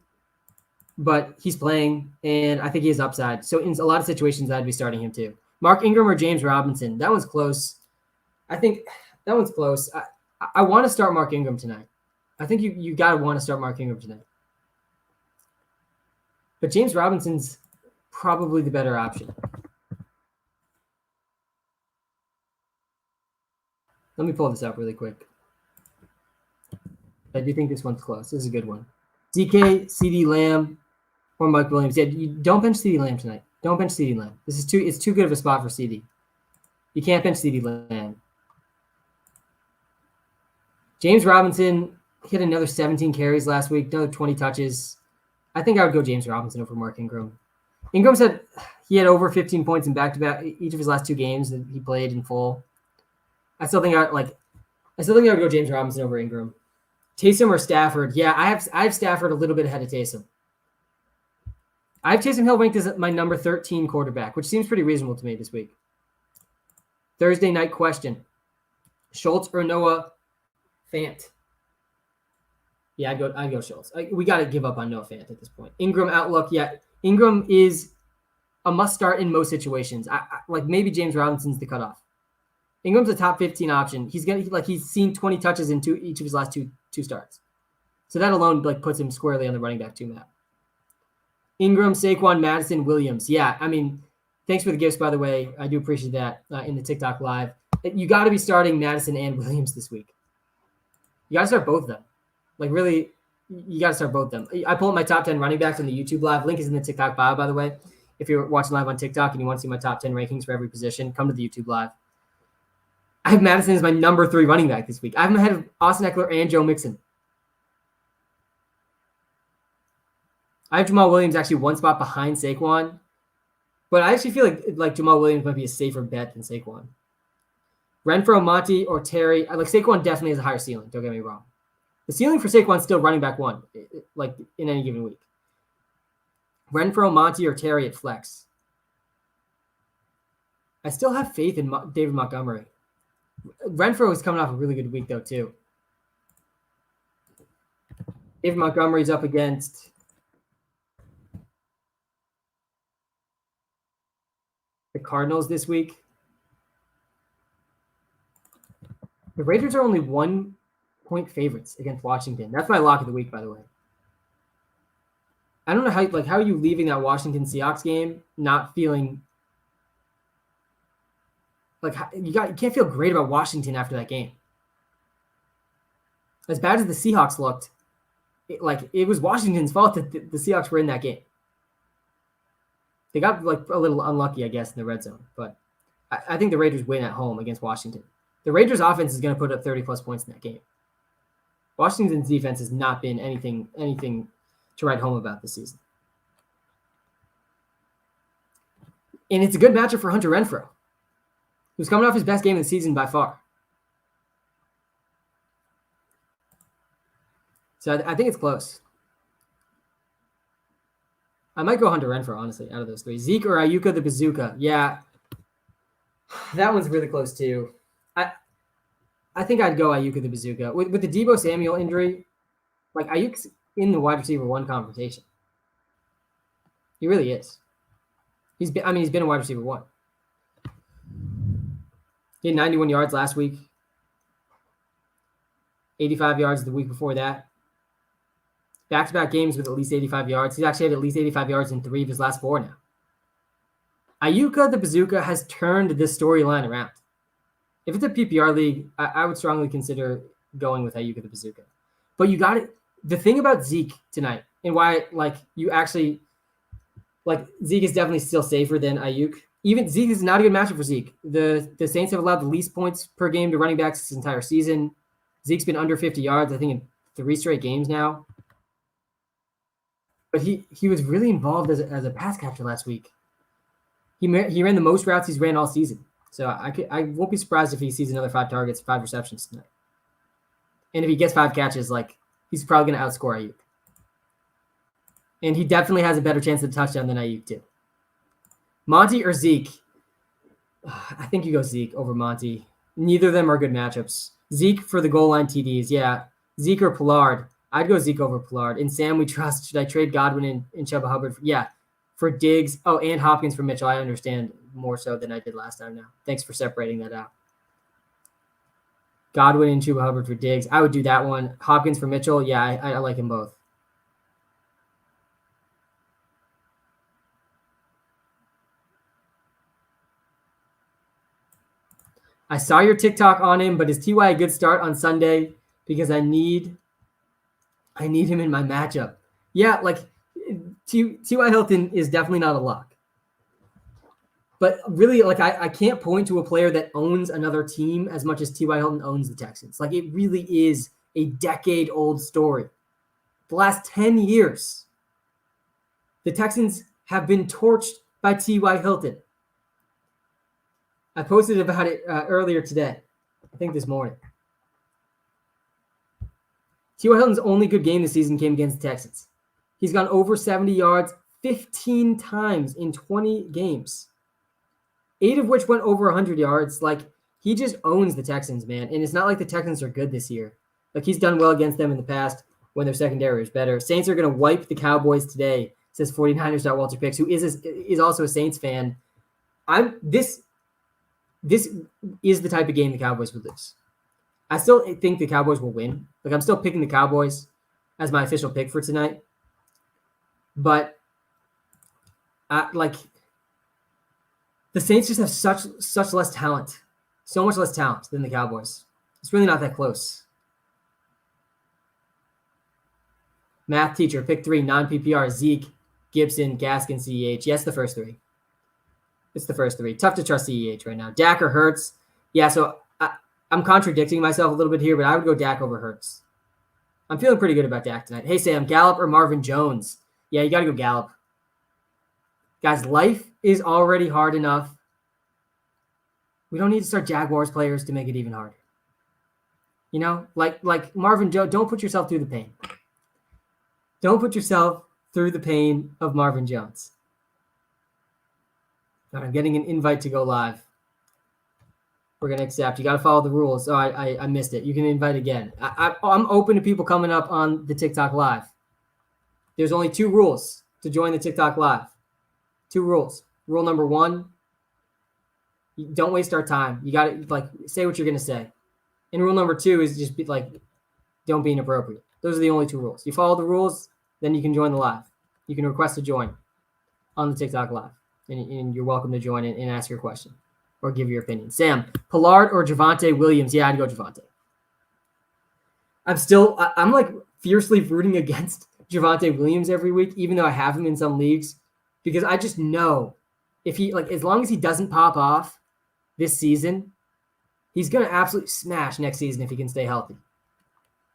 but he's playing, and I think he has upside. So, in a lot of situations, I'd be starting him too. Mark Ingram or James Robinson? That one's close. I think that one's close. I want to start Mark Ingram tonight. I think you got to want to start Mark Ingram tonight. But James Robinson's probably the better option. Let me pull this up really quick. I do think this one's close. This is a good one. DK, CeeDee Lamb, or Mike Williams. Yeah, you don't bench CeeDee Lamb tonight. Don't bench CeeDee Lamb. It's too good of a spot for CeeDee. You can't bench CeeDee Lamb. James Robinson hit another 17 carries last week, another 20 touches. I think I would go James Robinson over Mark Ingram. Ingram said he had over 15 points in back-to-back each of his last 2 games that he played in full. I still think I would go James Robinson over Ingram. Taysom or Stafford? Yeah, I have Stafford a little bit ahead of Taysom. I have Taysom Hill ranked as my number 13 quarterback, which seems pretty reasonable to me this week. Thursday night question: Schultz or Noah Fant? Yeah, I'd go Schultz. We got to give up on Noah Fant at this point. Ingram outlook, yeah. Ingram is a must-start in most situations. Maybe James Robinson's the cutoff. Ingram's a top 15 option. He's seen 20 touches in each of his last two starts. So that alone puts him squarely on the running back 2 map. Ingram, Saquon, Madison, Williams. Yeah, I mean, thanks for the gifts, by the way. I do appreciate that in the TikTok live. You got to be starting Madison and Williams this week. You got to start both of them. Really, you got to start both of them. I pull up my top 10 running backs on the YouTube live. Link is in the TikTok bio, by the way. If you're watching live on TikTok and you want to see my top 10 rankings for every position, come to the YouTube live. I have Madison as my number 3 running back this week. I have him ahead of Austin Eckler and Joe Mixon. I have Jamal Williams actually 1 spot behind Saquon, but I actually feel like Jamal Williams might be a safer bet than Saquon. Renfro, Monty, or Terry. Saquon definitely has a higher ceiling. Don't get me wrong. The ceiling for Saquon is still running back 1, in any given week. Renfro, Monty, or Terry at flex. I still have faith in David Montgomery. Renfro is coming off a really good week, though, too. David Montgomery's up against the Cardinals this week. The Raiders are only 1-point favorites against Washington. That's my lock of the week, by the way. I don't know how are you leaving that Washington Seahawks game not feeling you can't feel great about Washington after that game. As bad as the Seahawks looked, it was Washington's fault that the Seahawks were in that game. They got a little unlucky, I guess, in the red zone, but I think the Raiders win at home against Washington. The Raiders offense is going to put up 30+ points in that game. Washington's defense has not been anything to write home about this season. And it's a good matchup for Hunter Renfrow, who's coming off his best game of the season by far. So I think it's close. I might go Hunter Renfrow, honestly, out of those 3. Zeke or Ayuka the Bazooka. Yeah, that one's really close, too. I think I'd go Ayuka the Bazooka. With the Deebo Samuel injury, Ayuk's in the wide receiver 1 conversation. He really is. He's been a wide receiver 1. He had 91 yards last week. 85 yards the week before that. Back-to-back games with at least 85 yards. He's actually had at least 85 yards in 3 of his last 4 now. Ayuka the Bazooka has turned this storyline around. If it's a PPR league, I would strongly consider going with Ayuka the Bazooka. But you got it. The thing about Zeke tonight and why you actually Zeke is definitely still safer than Ayuk. Even Zeke is not a good matchup for Zeke. The Saints have allowed the least points per game to running backs this entire season. Zeke's been under 50 yards, I think, in 3 straight games now. But he was really involved as a pass catcher last week. He ran the most routes he's ran all season. So I won't be surprised if he sees another 5 targets, 5 receptions tonight. And if he gets 5 catches, he's probably going to outscore Ayuk. And he definitely has a better chance of a touchdown than Ayuk too. Monty or Zeke? I think you go Zeke over Monty. Neither of them are good matchups. Zeke for the goal line TDs. Yeah. Zeke or Pollard. I'd go Zeke over Pollard. In Sam, we trust. Should I trade Godwin and Chuba Hubbard? Yeah. For Diggs. Oh, and Hopkins for Mitchell. I understand more so than I did last time now. Thanks for separating that out. Godwin and Chuba Hubbard for Diggs. I would do that one. Hopkins for Mitchell. Yeah, I like them both. I saw your TikTok on him, but is T.Y. a good start on Sunday? Because I need him in my matchup. Yeah, like T.Y. Hilton is definitely not a lock. But really, like I can't point to a player that owns another team as much as T.Y. Hilton owns the Texans. Like it really is a decade-old story. The last 10 years, the Texans have been torched by T.Y. Hilton. I posted about it earlier today. I think this morning. T.Y. Hilton's only good game this season came against the Texans. He's gone over 70 yards 15 times in 20 games. 8 of which went over 100 yards. Like, he just owns the Texans, man. And it's not like the Texans are good this year. Like, he's done well against them in the past when their secondary was better. Saints are going to wipe the Cowboys today, says 49ers.WalterPicks, who is also a Saints fan. This is the type of game the Cowboys would lose. I still think the Cowboys will win. Like, I'm still picking the Cowboys as my official pick for tonight. But, the Saints just have such less talent. So much less talent than the Cowboys. It's really not that close. Math teacher, pick 3, non-PPR, Zeke, Gibson, Gaskin, CEH. Yes, the first 3. It's the first 3. Tough to trust CEH right now. Dak or Hurts? Yeah, so I'm contradicting myself a little bit here, but I would go Dak over Hurts. I'm feeling pretty good about Dak tonight. Hey, Sam, Gallup or Marvin Jones? Yeah, you got to go Gallup. Guys, life is already hard enough. We don't need to start Jaguars players to make it even harder. You know, like Marvin Jones, don't put yourself through the pain. Don't put yourself through the pain of Marvin Jones. All right, I'm getting an invite to go live. We're going to accept. You got to follow the rules. Oh, I missed it. You can invite again. I'm open to people coming up on the TikTok live. There's only 2 rules to join the TikTok live. 2 rules. Rule number 1, don't waste our time. You got to say what you're going to say. And rule number 2 is just don't be inappropriate. Those are the only 2 rules. You follow the rules, then you can join the live. You can request to join on the TikTok live. And you're welcome to join and ask your question or give your opinion. Sam, Pollard or Javonte Williams? Yeah, I'd go Javonte. I'm like fiercely rooting against Javonte Williams every week, even though I have him in some leagues, because I just know if he, as long as he doesn't pop off this season, he's going to absolutely smash next season if he can stay healthy.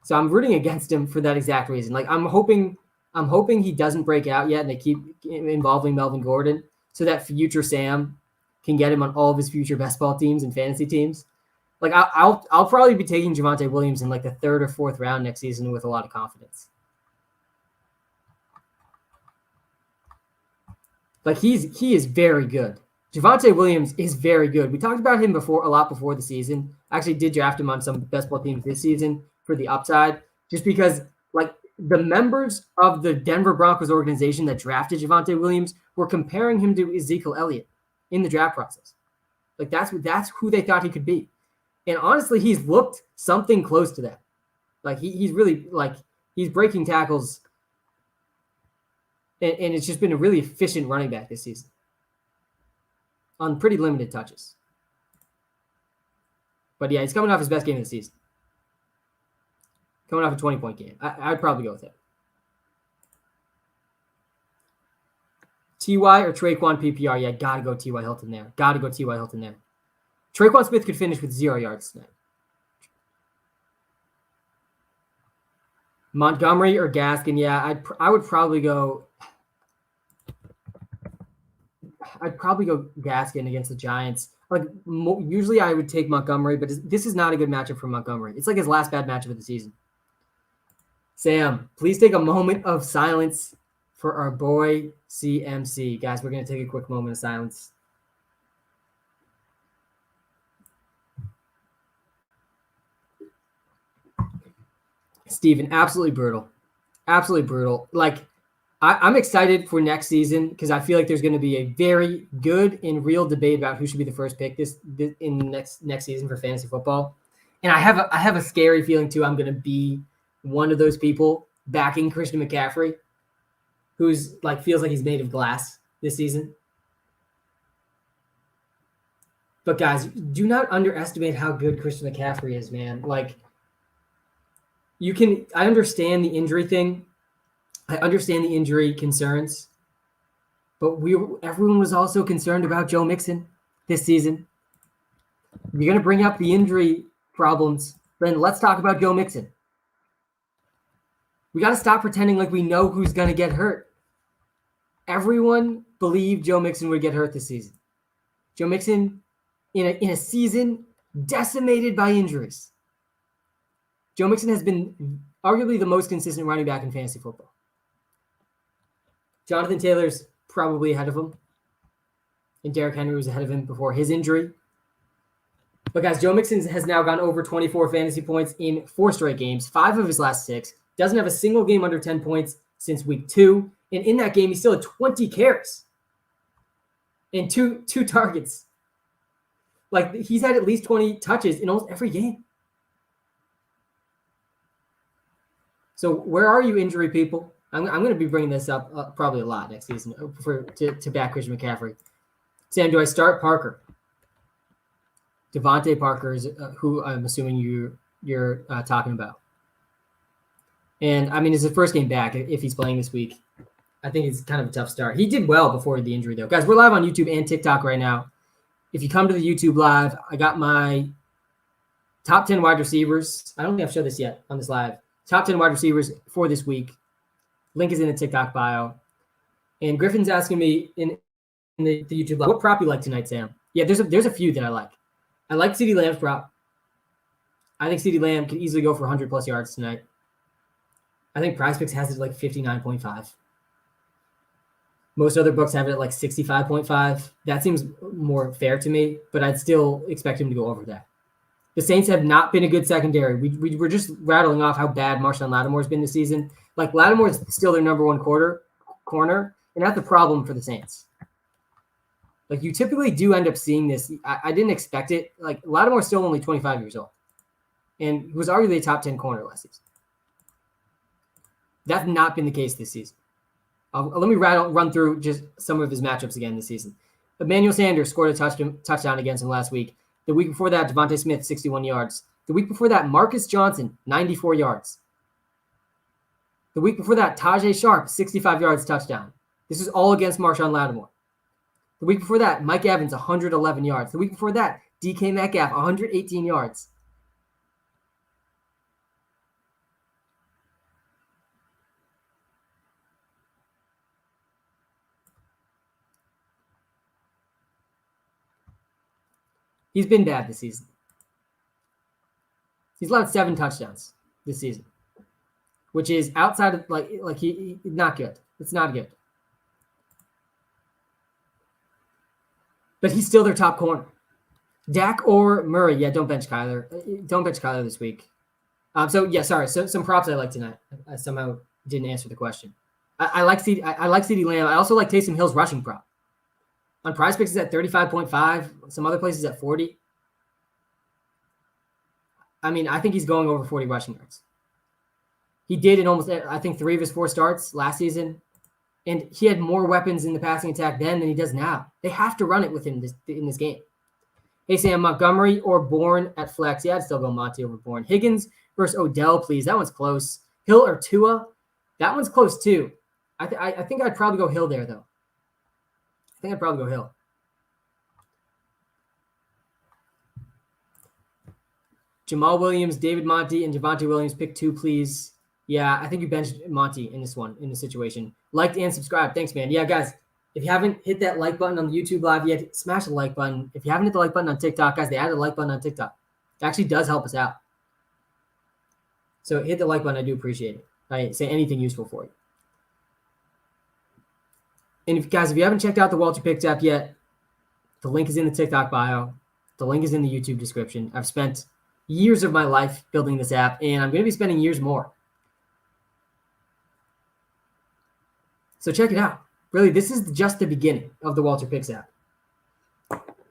So I'm rooting against him for that exact reason. I'm hoping he doesn't break out yet and they keep involving Melvin Gordon so that future Sam can get him on all of his future best ball teams and fantasy teams. I'll probably be taking Javonte Williams in the 3rd or 4th round next season with a lot of confidence. He is very good. Javonte Williams is very good. We talked about him a lot before the season. I actually did draft him on some best ball teams this season for the upside, just because the members of the Denver Broncos organization that drafted Javonte Williams were comparing him to Ezekiel Elliott in the draft process. That's who they thought he could be. And honestly, he's looked something close to that. He's really he's breaking tackles. And it's just been a really efficient running back this season on pretty limited touches. But yeah, he's coming off his best game of the season. Coming off a 20-point game. I'd probably go with it. T.Y. or Traquan PPR? Yeah, got to go T.Y. Hilton there. Traquan Smith could finish with 0 yards tonight. Montgomery or Gaskin? Yeah, I would probably go... I'd probably go Gaskin against the Giants. Usually I would take Montgomery, but this is not a good matchup for Montgomery. It's his last bad matchup of the season. Sam, please take a moment of silence for our boy CMC. Guys, we're going to take a quick moment of silence. Steven, absolutely brutal. Absolutely brutal. Like, I'm excited for next season because I feel like there's going to be a very good and real debate about who should be the first pick this in next season for fantasy football. And I have a scary feeling too. I'm going to be one of those people backing Christian McCaffrey, who's like feels like he's made of glass this season. But guys, do not underestimate how good Christian McCaffrey is, man. Like, I understand the injury thing. I understand the injury concerns, but everyone was also concerned about Joe Mixon this season. You're going to bring up the injury problems, then let's talk about Joe Mixon. We got to stop pretending like we know who's going to get hurt. Everyone believed Joe Mixon would get hurt this season. Joe Mixon in a season decimated by injuries. Joe Mixon has been arguably the most consistent running back in fantasy football. Jonathan Taylor's probably ahead of him. And Derrick Henry was ahead of him before his injury. But guys, Joe Mixon has now gone over 24 fantasy points in 4 straight games, 5 of his last 6. Doesn't have a single game under 10 points since week 2. And in that game, he still had 20 carries and two targets. Like, he's had at least 20 touches in almost every game. So where are you, injury people? I'm going to be bringing this up probably a lot next season to back Christian McCaffrey. Sam, do I start Parker? Devontae Parker is who I'm assuming you're talking about. And, I mean, it's his first game back if he's playing this week. I think it's kind of a tough start. He did well before the injury, though. Guys, we're live on YouTube and TikTok right now. If you come to the YouTube live, I got my top 10 wide receivers. I don't think I've showed this yet on this live. Top 10 wide receivers for this week. Link is in the TikTok bio. And Griffin's asking me in the YouTube live, what prop you like tonight, Sam? Yeah, there's a few that I like. I like CeeDee Lamb's prop. I think CeeDee Lamb could easily go for 100-plus yards tonight. I think PrizePicks has it like 59.5. Most other books have it at like 65.5. That seems more fair to me, but I'd still expect him to go over that. The Saints have not been a good secondary. We were just rattling off how bad Marshawn Lattimore has been this season. Like, Lattimore is still their number one corner, and that's the problem for the Saints. Like, you typically do end up seeing this. I didn't expect it. Like, Lattimore's still only 25 years old, and he was arguably a top 10 corner last season. That's not been the case this season. Let me run through just some of his matchups again this season. Emmanuel Sanders scored a touchdown against him last week. The week before that, Devontae Smith, 61 yards. The week before that, Marcus Johnson, 94 yards. The week before that, Tajay Sharp, 65 yards, touchdown. This is all against Marshawn Lattimore. The week before that, Mike Evans, 111 yards. The week before that, DK Metcalf, 118 yards. He's been bad this season. He's allowed 7 touchdowns this season, which is outside of like he not good. It's not good. But he's still their top corner. Dak or Murray. Yeah, don't bench Kyler. Don't bench Kyler this week. So some props I like tonight. I somehow didn't answer the question. I like CeeDee Lamb. I also like Taysom Hill's rushing prop. On PrizePicks, it's at 35.5. Some other places at 40. I mean, I think he's going over 40 rushing yards. He did in almost, I think, 3 of his 4 starts last season. And he had more weapons in the passing attack then than he does now. They have to run it with him in this game. Hey, Sam, Montgomery or Bourne at flex? Yeah, I'd still go Monty over Bourne. Higgins versus Odell, please. That one's close. Hill or Tua? That one's close, too. I think I'd probably go Hill there, though. I think I'd probably go Hill. Jamal Williams, David Monty, and Javonte Williams. Pick 2, please. Yeah, I think you benched Monty in this situation. Liked and subscribed. Thanks, man. Yeah, guys, if you haven't hit that like button on the YouTube live yet, smash the like button. If you haven't hit the like button on TikTok, guys, they added a like button on TikTok. It actually does help us out. So hit the like button. I do appreciate it. I say anything useful for you. And if you haven't checked out the WalterPicks app yet, the link is in the TikTok bio. The link is in the YouTube description. I've spent years of my life building this app, and I'm going to be spending years more. So check it out. Really, this is just the beginning of the WalterPicks app.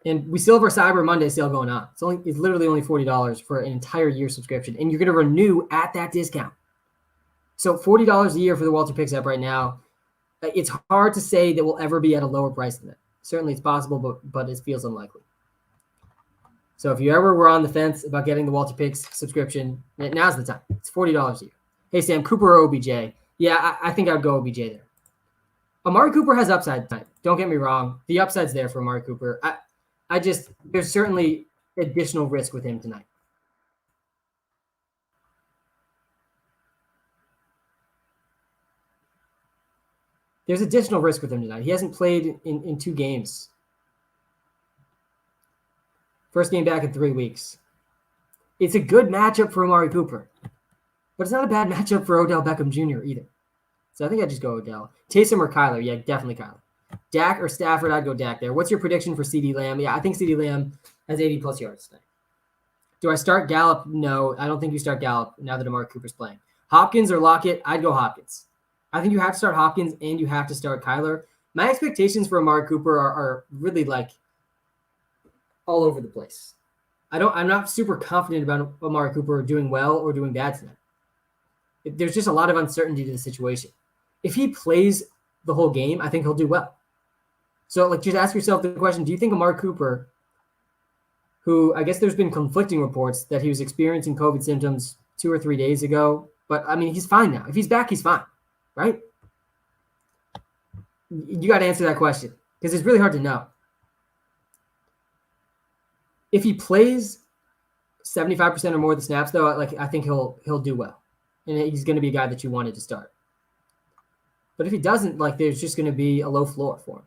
And we still have our Cyber Monday sale going on. It's literally only $40 for an entire year subscription. And you're going to renew at that discount. So $40 a year for the WalterPicks app right now. It's hard to say that we'll ever be at a lower price than that. Certainly it's possible, but it feels unlikely. So if you ever were on the fence about getting the WalterPicks subscription, now's the time. It's $40 a year. Hey, Sam, Cooper or OBJ? Yeah, I think I'd go OBJ there. Amari Cooper has upside tonight. Don't get me wrong. The upside's there for Amari Cooper. There's certainly additional risk with him tonight. There's additional risk with him tonight. He hasn't played in 2 games. First game back in 3 weeks. It's a good matchup for Amari Cooper, but it's not a bad matchup for Odell Beckham Jr. either. So I think I'd just go Odell. Taysom or Kyler? Yeah, definitely Kyler. Dak or Stafford? I'd go Dak there. What's your prediction for CeeDee Lamb? Yeah, I think CeeDee Lamb has 80-plus yards tonight. Do I start Gallup? No, I don't think you start Gallup now that Amari Cooper's playing. Hopkins or Lockett? I'd go Hopkins. I think you have to start Hopkins and you have to start Kyler. My expectations for Amari Cooper are really like all over the place. I'm not super confident about Amari Cooper doing well or doing bad tonight. There's just a lot of uncertainty to the situation. If he plays the whole game, I think he'll do well. So just ask yourself the question, do you think Amari Cooper, who I guess there's been conflicting reports that he was experiencing COVID symptoms 2 or 3 days ago, but I mean, he's fine now. If he's back, he's fine, right? You got to answer that question because it's really hard to know. If he plays 75% or more of the snaps, though, I think he'll do well, and he's going to be a guy that you wanted to start. But if he doesn't, there's just going to be a low floor for him.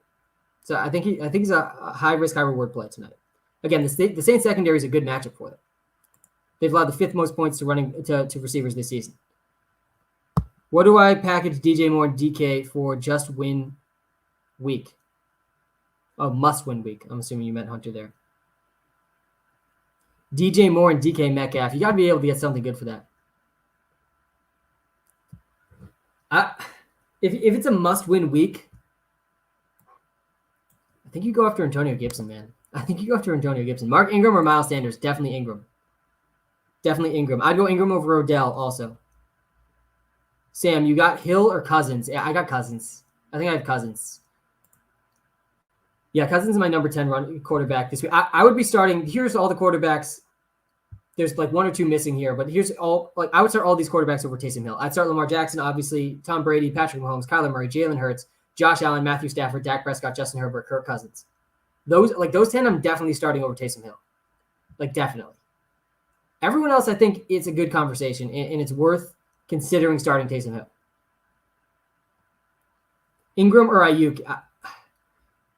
So I think he's a high risk, high reward play tonight. Again, the Saints secondary is a good matchup for them. They've allowed the 5th most points to receivers this season. What do I package DJ Moore and DK for just win week? Oh, must win week. I'm assuming you meant Hunter there. DJ Moore and DK Metcalf. You got to be able to get something good for that. If it's a must-win week, I think you go after Antonio Gibson, man. I think you go after Antonio Gibson. Mark Ingram or Miles Sanders? Definitely Ingram. Definitely Ingram. I'd go Ingram over Odell also. Sam, you got Hill or Cousins? Yeah, I got Cousins. I think I have Cousins. Yeah, Cousins is my number 10 quarterback this week. I would be starting. Here's all the quarterbacks. There's 1 or 2 missing here, but here's all. I would start all these quarterbacks over Taysom Hill. I'd start Lamar Jackson, obviously, Tom Brady, Patrick Mahomes, Kyler Murray, Jalen Hurts, Josh Allen, Matthew Stafford, Dak Prescott, Justin Herbert, Kirk Cousins. Those 10, I'm definitely starting over Taysom Hill. Definitely. Everyone else, I think it's a good conversation, and it's worth considering starting Taysom Hill. Ingram or Ayuk?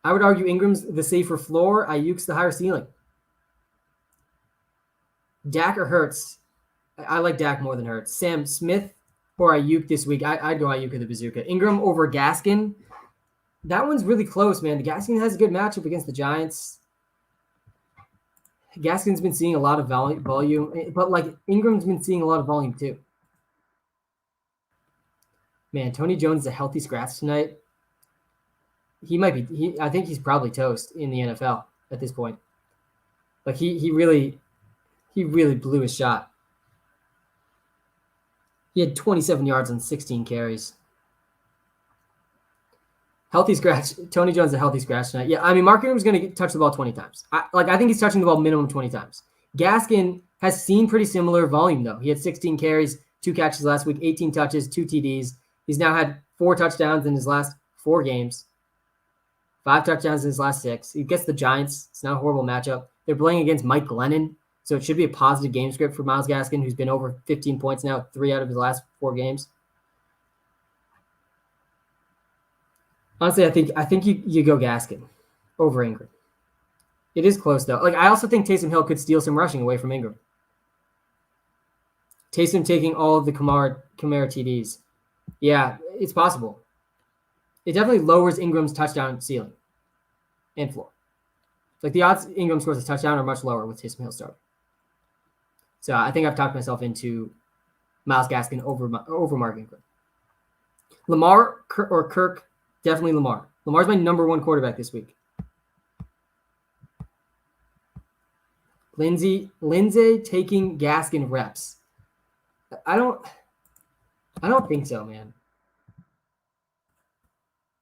I would argue Ingram's the safer floor. Ayuk's the higher ceiling. Dak or Hurts? I like Dak more than Hurts. Sam, Smith or Ayuk this week? I'd go Ayuk with the bazooka. Ingram over Gaskin? That one's really close, man. The Gaskin has a good matchup against the Giants. Gaskin's been seeing a lot of volume, but Ingram's been seeing a lot of volume too. Man, Tony Jones is a healthy scratch tonight. He might be. I think he's probably toast in the NFL at this point. He really blew his shot. He had 27 yards on 16 carries. Healthy scratch. Tony Jones is a healthy scratch tonight. Yeah, I mean, Mark Ingram's going to touch the ball 20 times. I think he's touching the ball minimum 20 times. Gaskin has seen pretty similar volume, though. He had 16 carries, 2 catches last week, 18 touches, 2 TDs. He's now had 4 touchdowns in his last 4 games, 5 touchdowns in his last 6. He gets the Giants. It's not a horrible matchup. They're playing against Mike Glennon, so it should be a positive game script for Myles Gaskin, who's been over 15 points now, 3 out of his last 4 games. Honestly, I think you go Gaskin over Ingram. It is close, though. I also think Taysom Hill could steal some rushing away from Ingram. Taysom taking all of the Kamara TDs. Yeah, it's possible. It definitely lowers Ingram's touchdown ceiling and floor. The odds Ingram scores a touchdown are much lower with Taysom Hill starting. So I think I've talked myself into Myles Gaskin over Mark Ingram. Lamar or Kirk Definitely Lamar. Lamar's my number one quarterback this week. Lindsay taking Gaskin reps. I don't think so, man.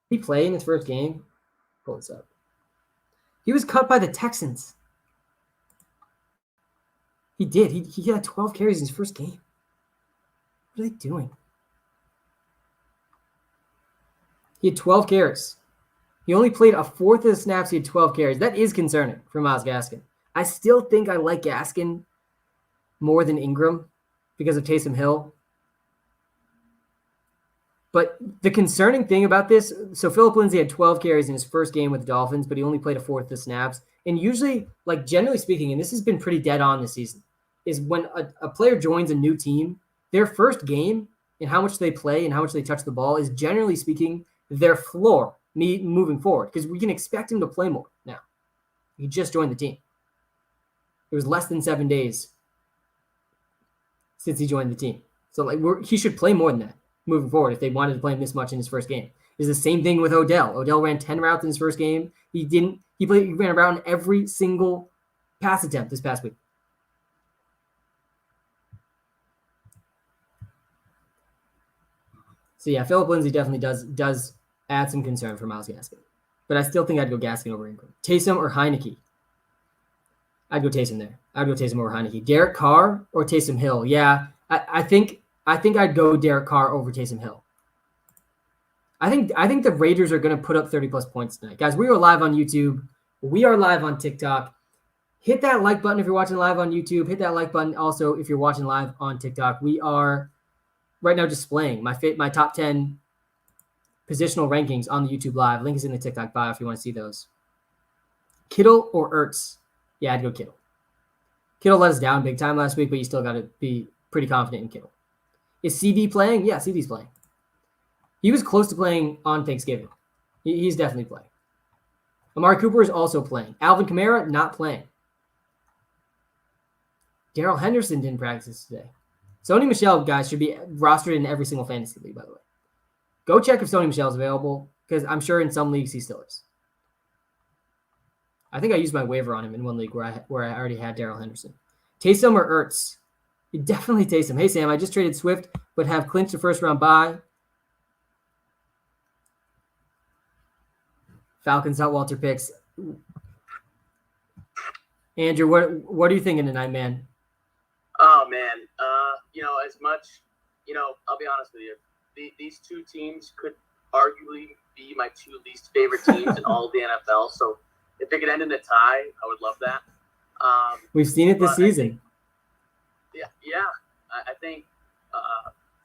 Did he play in his first game? Pull this up. He was cut by the Texans. He did. He had 12 carries in his first game. What are they doing? He had 12 carries. He only played a fourth of the snaps. He had 12 carries. That is concerning for Myles Gaskin. I still think I like Gaskin more than Ingram because of Taysom Hill. But the concerning thing about this, so Phillip Lindsay had 12 carries in his first game with the Dolphins, but he only played a fourth of the snaps. And usually, like generally speaking, and this has been pretty dead on this season, is when a player joins a new team, their first game and how much they play and how much they touch the ball is generally speaking their floor moving forward, because we can expect him to play more now. He just joined the team. It was less than 7 days since he joined the team. So he should play more than that moving forward if they wanted to play him this much in his first game. It's the same thing with Odell. Odell ran 10 routes in his first game. He ran a route in every single pass attempt this past week. So yeah, Phillip Lindsay definitely does add some concern for Myles Gaskin. But I still think I'd go Gaskin over Ingram. Taysom or Heineke? I'd go Taysom there. I'd go Taysom over Heineke. Derek Carr or Taysom Hill? Yeah, I think I'd go Derek Carr over Taysom Hill. I think the Raiders are going to put up 30-plus points tonight. Guys, we are live on YouTube. We are live on TikTok. Hit that like button if you're watching live on YouTube. Hit that like button also if you're watching live on TikTok. We are right now displaying my top 10 positional rankings on the YouTube live. Link is in the TikTok bio if you want to see those. Kittle or Ertz? Yeah, I'd go Kittle. Kittle let us down big time last week, but you still got to be pretty confident in Kittle. Is CD playing? Yeah, CD's playing. He was close to playing on Thanksgiving. He's definitely playing. Amari Cooper is also playing. Alvin Kamara, not playing. Daryl Henderson didn't practice today. Sony Michel, guys, should be rostered in every single fantasy league, by the way. Go check if Sony Michel is available, because I'm sure in some leagues he still is. I think I used my waiver on him in one league where I already had Daryl Henderson. Taysom or Ertz? Definitely Taysom. Hey, Sam, I just traded Swift, but have clinched a first-round bye. Falcons.WalterPicks. Andrew, what are you thinking tonight, man? Oh, man. As much, I'll be honest with you. These two teams could arguably be my two least favorite teams in all of the NFL. So if it could end in a tie, I would love that. We've seen it this season. I think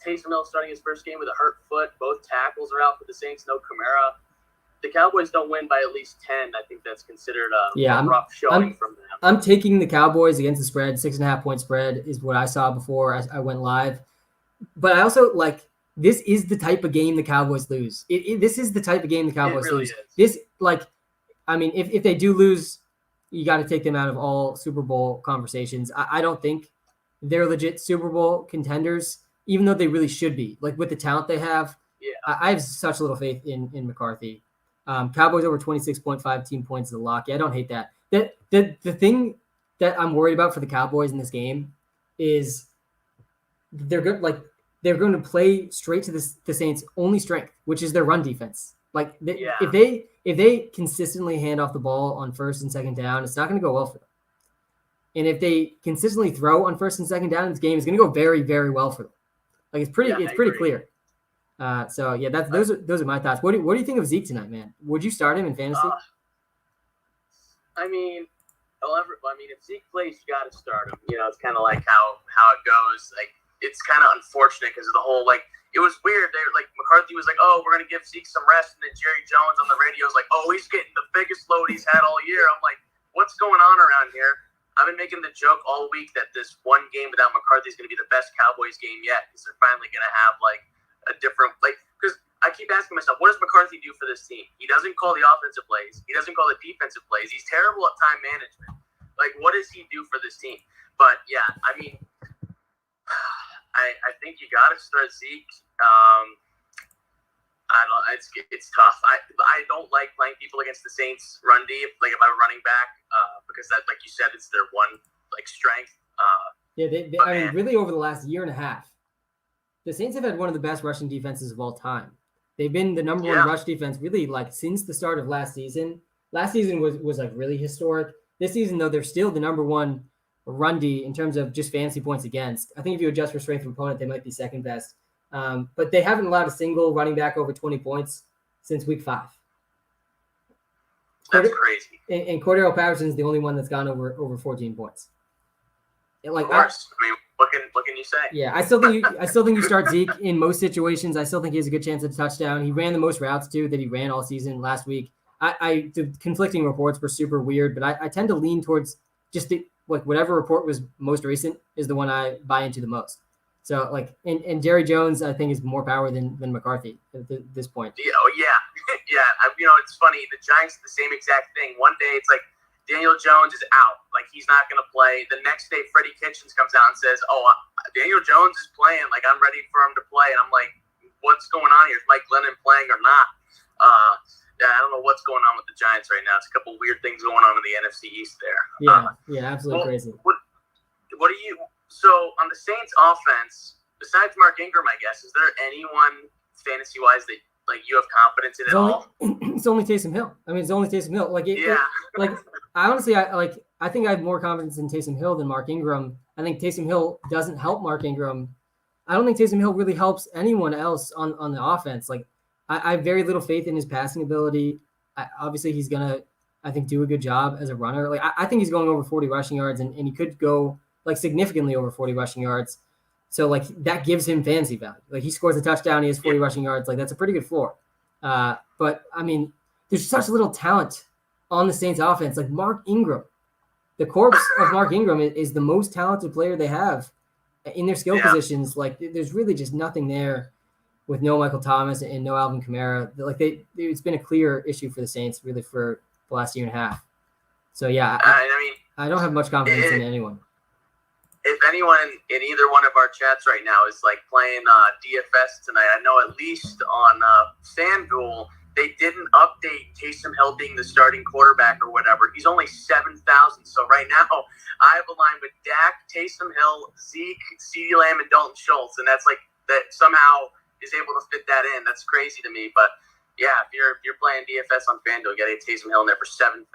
Taysom Hill starting his first game with a hurt foot. Both tackles are out for the Saints. No Kamara. The Cowboys don't win by at least 10. I think that's considered a rough showing from them. I'm taking the Cowboys against the spread. 6.5-point spread is what I saw before I went live. But I also this is the type of game the Cowboys lose. This is the type of game the Cowboys lose. This if they do lose, you got to take them out of all Super Bowl conversations. I don't think they're legit Super Bowl contenders, even though they really should be. With the talent they have, I have such little faith in McCarthy. Cowboys over 26.5 team points is a lock. Yeah, I don't hate that. The thing that I'm worried about for the Cowboys in this game is they're good. They're going to play straight to the Saints' only strength, which is their run defense. If they consistently hand off the ball on first and second down, it's not going to go well for them. And if they consistently throw on first and second down in this game, it's going to go very, very well for them. It's pretty clear. Those are my thoughts. What do you think of Zeke tonight, man? Would you start him in fantasy? If Zeke plays, you got to start him. It's kind of like how it goes. It's kind of unfortunate because of the whole it was weird. McCarthy was like, "Oh, we're gonna give Zeke some rest," and then Jerry Jones on the radio was like, "Oh, he's getting the biggest load he's had all year." I'm like, "What's going on around here?" I've been making the joke all week that this one game without McCarthy is going to be the best Cowboys game yet because they're finally going to have a different because I keep asking myself, what does McCarthy do for this team? He doesn't call the offensive plays. He doesn't call the defensive plays. He's terrible at time management. What does he do for this team? But yeah, I think you got to start Zeke. I don't. It's tough. I don't like playing people against the Saints run deep. Like if I'm running back, because that, like you said, it's their one strength. I mean, really over the last year and a half, the Saints have had one of the best rushing defenses of all time. They've been the number one rush defense really like since the start of last season. Last season was like really historic. This season, though, they're still the number one run D in terms of just fantasy points against. I think if you adjust for strength of opponent, they might be second best. But they haven't allowed a single running back over 20 points since week 5. That's crazy. And Cordero Patterson's the only one that's gone over 14 points. Like, of course. I mean, what can you say? Yeah, I still think you start Zeke in most situations. I still think he has a good chance at a touchdown. He ran the most routes too that he ran all season last week. The conflicting reports were super weird, but I tend to lean towards just whatever report was most recent is the one I buy into the most. So and Jerry Jones I think is more power than McCarthy at this point. Yeah, it's funny. The Giants did the same exact thing. One day it's like Daniel Jones is out, like he's not going to play. The next day Freddie Kitchens comes out and says, "Oh, Daniel Jones is playing. Like I'm ready for him to play." And I'm like, "What's going on here? Is Mike Glennon playing or not?" I don't know what's going on with the Giants right now. It's a couple weird things going on in the NFC East there. Absolutely crazy. What do you? So on the Saints offense, besides Mark Ingram, I guess, is there anyone fantasy wise that like you have confidence in at all? It's only Taysom Hill. I mean, it's only Taysom Hill. I think I have more confidence in Taysom Hill than Mark Ingram. I think Taysom Hill doesn't help Mark Ingram. I don't think Taysom Hill really helps anyone else on the offense. Like I have very little faith in his passing ability. Obviously, he's gonna, I think, do a good job as a runner. Like I think he's going over 40 rushing yards, and he could go like significantly over 40 rushing yards. So like that gives him fantasy value. Like he scores a touchdown, he has 40 rushing yards. Like that's a pretty good floor. But I mean, there's such little talent on the Saints offense. Like Mark Ingram, the corpse of Mark Ingram is the most talented player they have in their skill positions. Like there's really just nothing there with no Michael Thomas and no Alvin Kamara. Like it's been a clear issue for the Saints really for the last year and a half. So yeah, I don't have much confidence in anyone. If anyone in either one of our chats right now is like playing DFS tonight, I know at least on FanDuel, they didn't update Taysom Hill being the starting quarterback or whatever. He's only 7,000. So right now, I have a line with Dak, Taysom Hill, Zeke, CeeDee Lamb, and Dalton Schultz. And that's like that somehow is able to fit that in. That's crazy to me. But yeah, if you're playing DFS on FanDuel, you got a Taysom Hill in there for $7,000.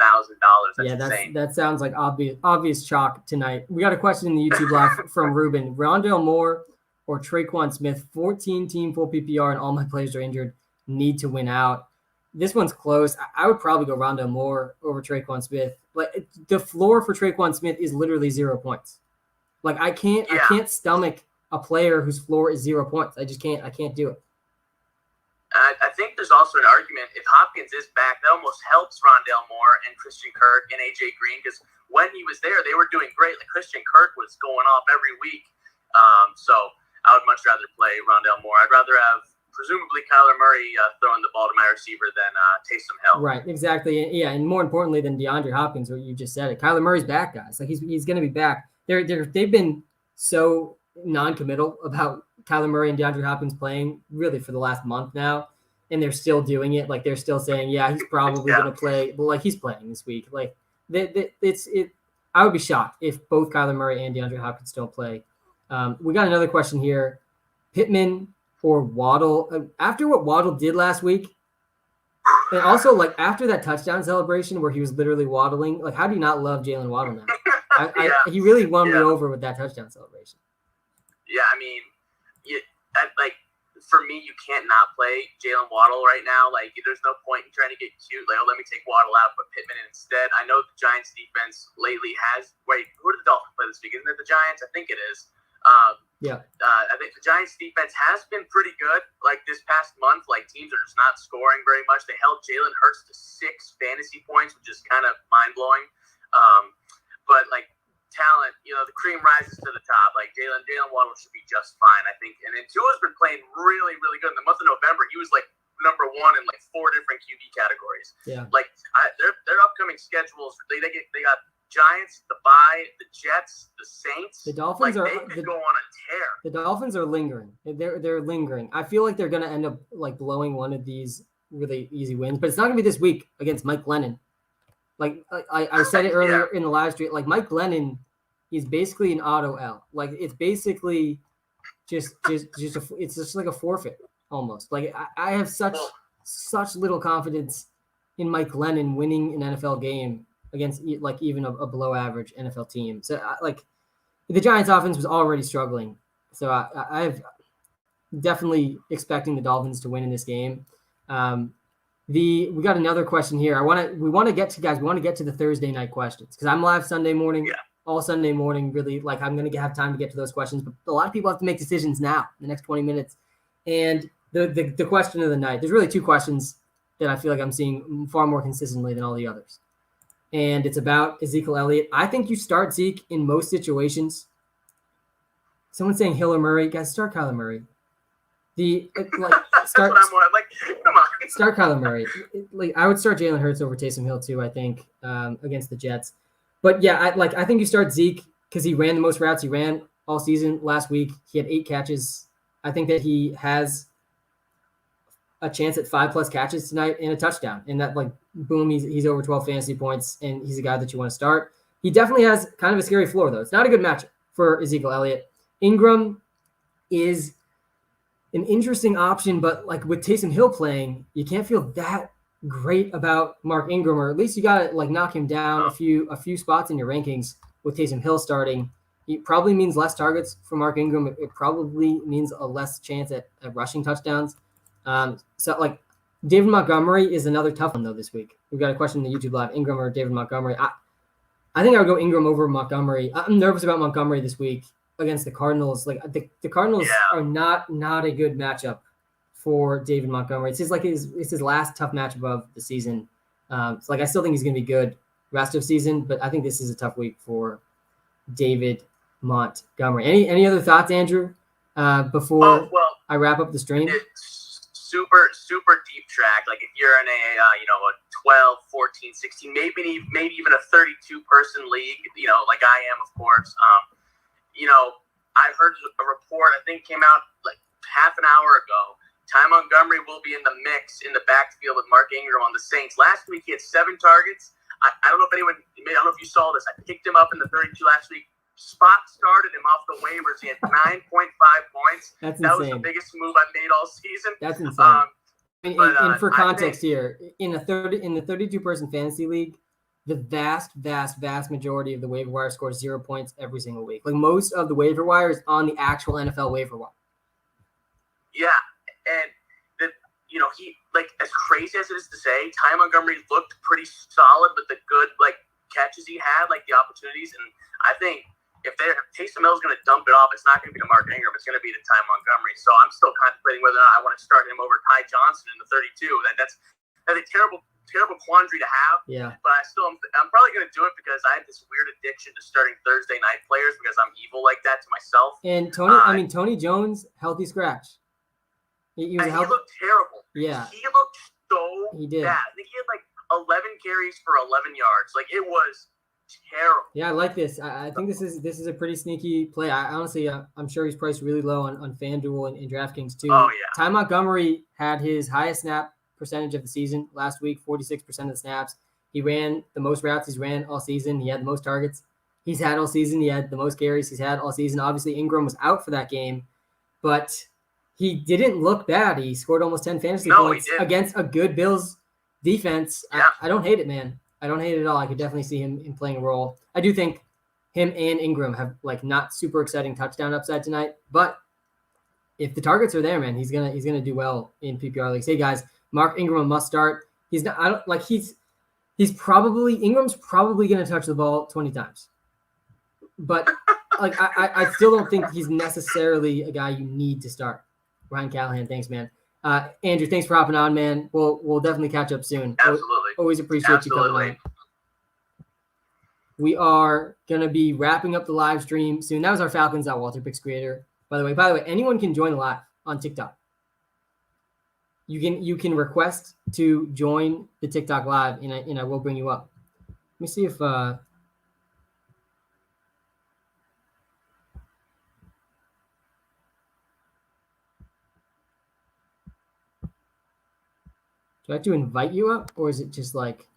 That's insane. That sounds like obvious chalk tonight. We got a question in the YouTube live from Ruben. Rondale Moore or Traquan Smith, 14-team full PPR, and all my players are injured. Need to win out. This one's close. I would probably go Rondale Moore over Traquan Smith. Like the floor for Traquan Smith is literally 0 points. Like I can't stomach a player whose floor is 0 points. I can't do it. I think there's also an argument if Hopkins is back, that almost helps Rondale Moore and Christian Kirk and AJ Green because when he was there, they were doing great. Like Christian Kirk was going off every week. So I would much rather play Rondale Moore. I'd rather have presumably Kyler Murray throwing the ball to my receiver than Taysom Hill. Right, exactly. Yeah, and more importantly than DeAndre Hopkins, what you just said, Kyler Murray's back, guys. Like he's going to be back. They've been so non-committal about Kyler Murray and DeAndre Hopkins playing really for the last month now, and they're still doing it. Like they're still saying, yeah, he's probably going to play, but like he's playing this week. Like I would be shocked if both Kyler Murray and DeAndre Hopkins don't play. We got another question here: Pittman or Waddle? After what Waddle did last week, and also like after that touchdown celebration where he was literally waddling, like how do you not love Jalen Waddle now? He really won me over with that touchdown celebration. Yeah, I mean, for me, you can't not play Jalen Waddle right now. Like, there's no point in trying to get cute. Like, let me take Waddle out, put Pittman in instead. I know the Giants' defense lately has. Wait, who did the Dolphins play this week? Isn't it the Giants? I think it is. I think the Giants' defense has been pretty good. Like this past month, like teams are just not scoring very much. They held Jalen Hurts to 6 fantasy points, which is kind of mind blowing. But like talent, the cream rises to the top. Like Jalen Waddle should be just fine, I think. And then Tua's been playing really, really good. In the month of November, he was like number 1 in like 4 different QB categories. Yeah. Like their upcoming schedules, they got Giants, the bye, the Jets, the Saints. The Dolphins they could go on a tear. The Dolphins are lingering. They're lingering. I feel like they're going to end up like blowing one of these really easy wins, but it's not going to be this week against Mike Glennon. Like I said it earlier in the live stream, like Mike Glennon is basically an auto L. Like it's basically it's just like a forfeit almost. Like I have such little confidence in Mike Glennon winning an NFL game against like even a below average NFL team. So like the Giants offense was already struggling. So I've definitely expecting the Dolphins to win in this game. We got another question here. We want to get to the Thursday night questions because I'm live Sunday morning, all Sunday morning. Really, like I'm going to have time to get to those questions, but a lot of people have to make decisions now, in the next 20 minutes. And the question of the night, there's really two questions that I feel like I'm seeing far more consistently than all the others. And it's about Ezekiel Elliott. I think you start Zeke in most situations. Someone's saying Hill or Murray. Guys, start Kyler Murray. Start come on. Start Kyler Murray. I would start Jalen Hurts over Taysom Hill too, I think, against the Jets. But yeah, I think you start Zeke because he ran the most routes he ran all season last week. He had 8 catches. I think that he has a chance at 5+ catches tonight and a touchdown. And that boom, he's over 12 fantasy points, and he's a guy that you want to start. He definitely has kind of a scary floor, though. It's not a good matchup for Ezekiel Elliott. Ingram is an interesting option, but like with Taysom Hill playing, you can't feel that great about Mark Ingram, or at least you got to knock him down a few spots in your rankings with Taysom Hill starting. It probably means less targets for Mark Ingram. It probably means a less chance at rushing touchdowns. So David Montgomery is another tough one though this week. We've got a question in the YouTube live: Ingram or David Montgomery? I think I would go Ingram over Montgomery. I'm nervous about Montgomery this week against the Cardinals. Like the Cardinals are not a good matchup for David Montgomery. It's his last tough matchup of the season. I still think he's going to be good rest of season, but I think this is a tough week for David Montgomery. Any other thoughts, Andrew? Before I wrap up the stream. Super deep track. Like if you're in a 12, 14, 16, maybe even a 32 person league, like I am, of course. I've heard a report, I think came out like half an hour ago. Ty Montgomery will be in the mix in the backfield with Mark Ingram on the Saints. Last week he had 7 targets. I don't know if you saw this. I picked him up in the 32 last week. Spot started him off the waivers. He had 9.5 points. That's that insane. Was the biggest move I made all season. That's insane. And for context here, in the 32-person fantasy league, the vast majority of the waiver wire scores 0 points every single week. Like most of the waiver wire is on the actual NFL waiver wire. Yeah, and he as crazy as it is to say, Ty Montgomery looked pretty solid with the good catches he had, the opportunities, and I think if Taysom Hill is going to dump it off, it's not going to be to Mark Ingram. It's going to be to Ty Montgomery. So I'm still contemplating whether or not I want to start him over Ty Johnson in the 32. That's a terrible quandary to have. Yeah. But I'm probably going to do it because I have this weird addiction to starting Thursday night players because I'm evil like that to myself. And Tony Jones, healthy scratch. He looked terrible. Yeah. He looked so bad. I think he had 11 carries for 11 yards. It was terrible. Yeah, I like this. I think this is a pretty sneaky play. I honestly, I'm sure he's priced really low on FanDuel and DraftKings too. Oh yeah. Ty Montgomery had his highest snap percentage of the season last week, 46% of the snaps. He ran the most routes he's ran all season. He had the most targets he's had all season. He had the most carries he's had all season. Obviously, Ingram was out for that game, but he didn't look bad. He scored almost 10 fantasy points against a good Bills defense. Yeah. I don't hate it, man. I don't hate it at all. I could definitely see him in playing a role. I do think him and Ingram have not super exciting touchdown upside tonight, but if the targets are there, man, he's gonna do well in PPR leagues. Hey guys, Mark Ingram must start. Ingram's probably gonna touch the ball 20 times, but I still don't think he's necessarily a guy you need to start. Ryan Callahan, thanks, man. Andrew, thanks for hopping on, man. We'll definitely catch up soon. Absolutely. Always appreciate you coming on. We are gonna be wrapping up the live stream soon. That was our Falcons WalterPicks creator. By the way, anyone can join live on TikTok. You can request to join the TikTok live, and I will bring you up. Let me see if Do I have to invite you up, or is it just like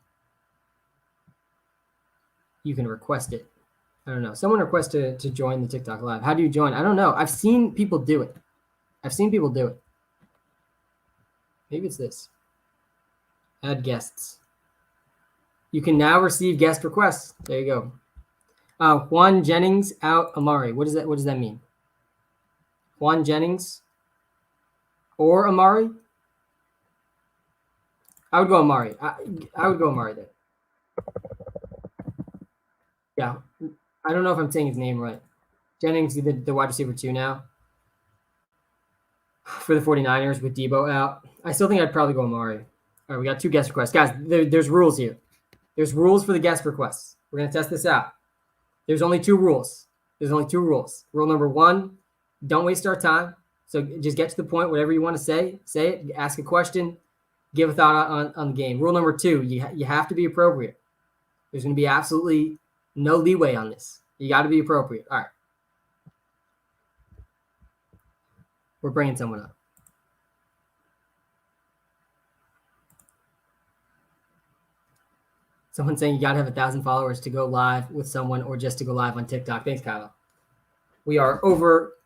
you can request it? I don't know. Someone request to join the TikTok live. How do you join? I don't know. I've seen people do it. Maybe it's this. Add guests. You can now receive guest requests. There you go. Juan Jennings out Amari. What does that mean? Juan Jennings or Amari? I would go Amari. I would go Amari there. Yeah. I don't know if I'm saying his name right. Jennings, the wide receiver 2 now for the 49ers with Debo out. I still think I'd probably go Amari. All right, we got 2 guest requests. Guys, there's rules here. There's rules for the guest requests. We're going to test this out. There's only 2 rules. Rule number 1, don't waste our time. So just get to the point. Whatever you want to say it. Ask a question. Give a thought on the game. Rule number 2, you have to be appropriate. There's going to be absolutely no leeway on this. You got to be appropriate. All right. We're bringing someone up. Someone saying you got to have 1,000 followers to go live with someone or just to go live on TikTok. Thanks, Kyle. We are over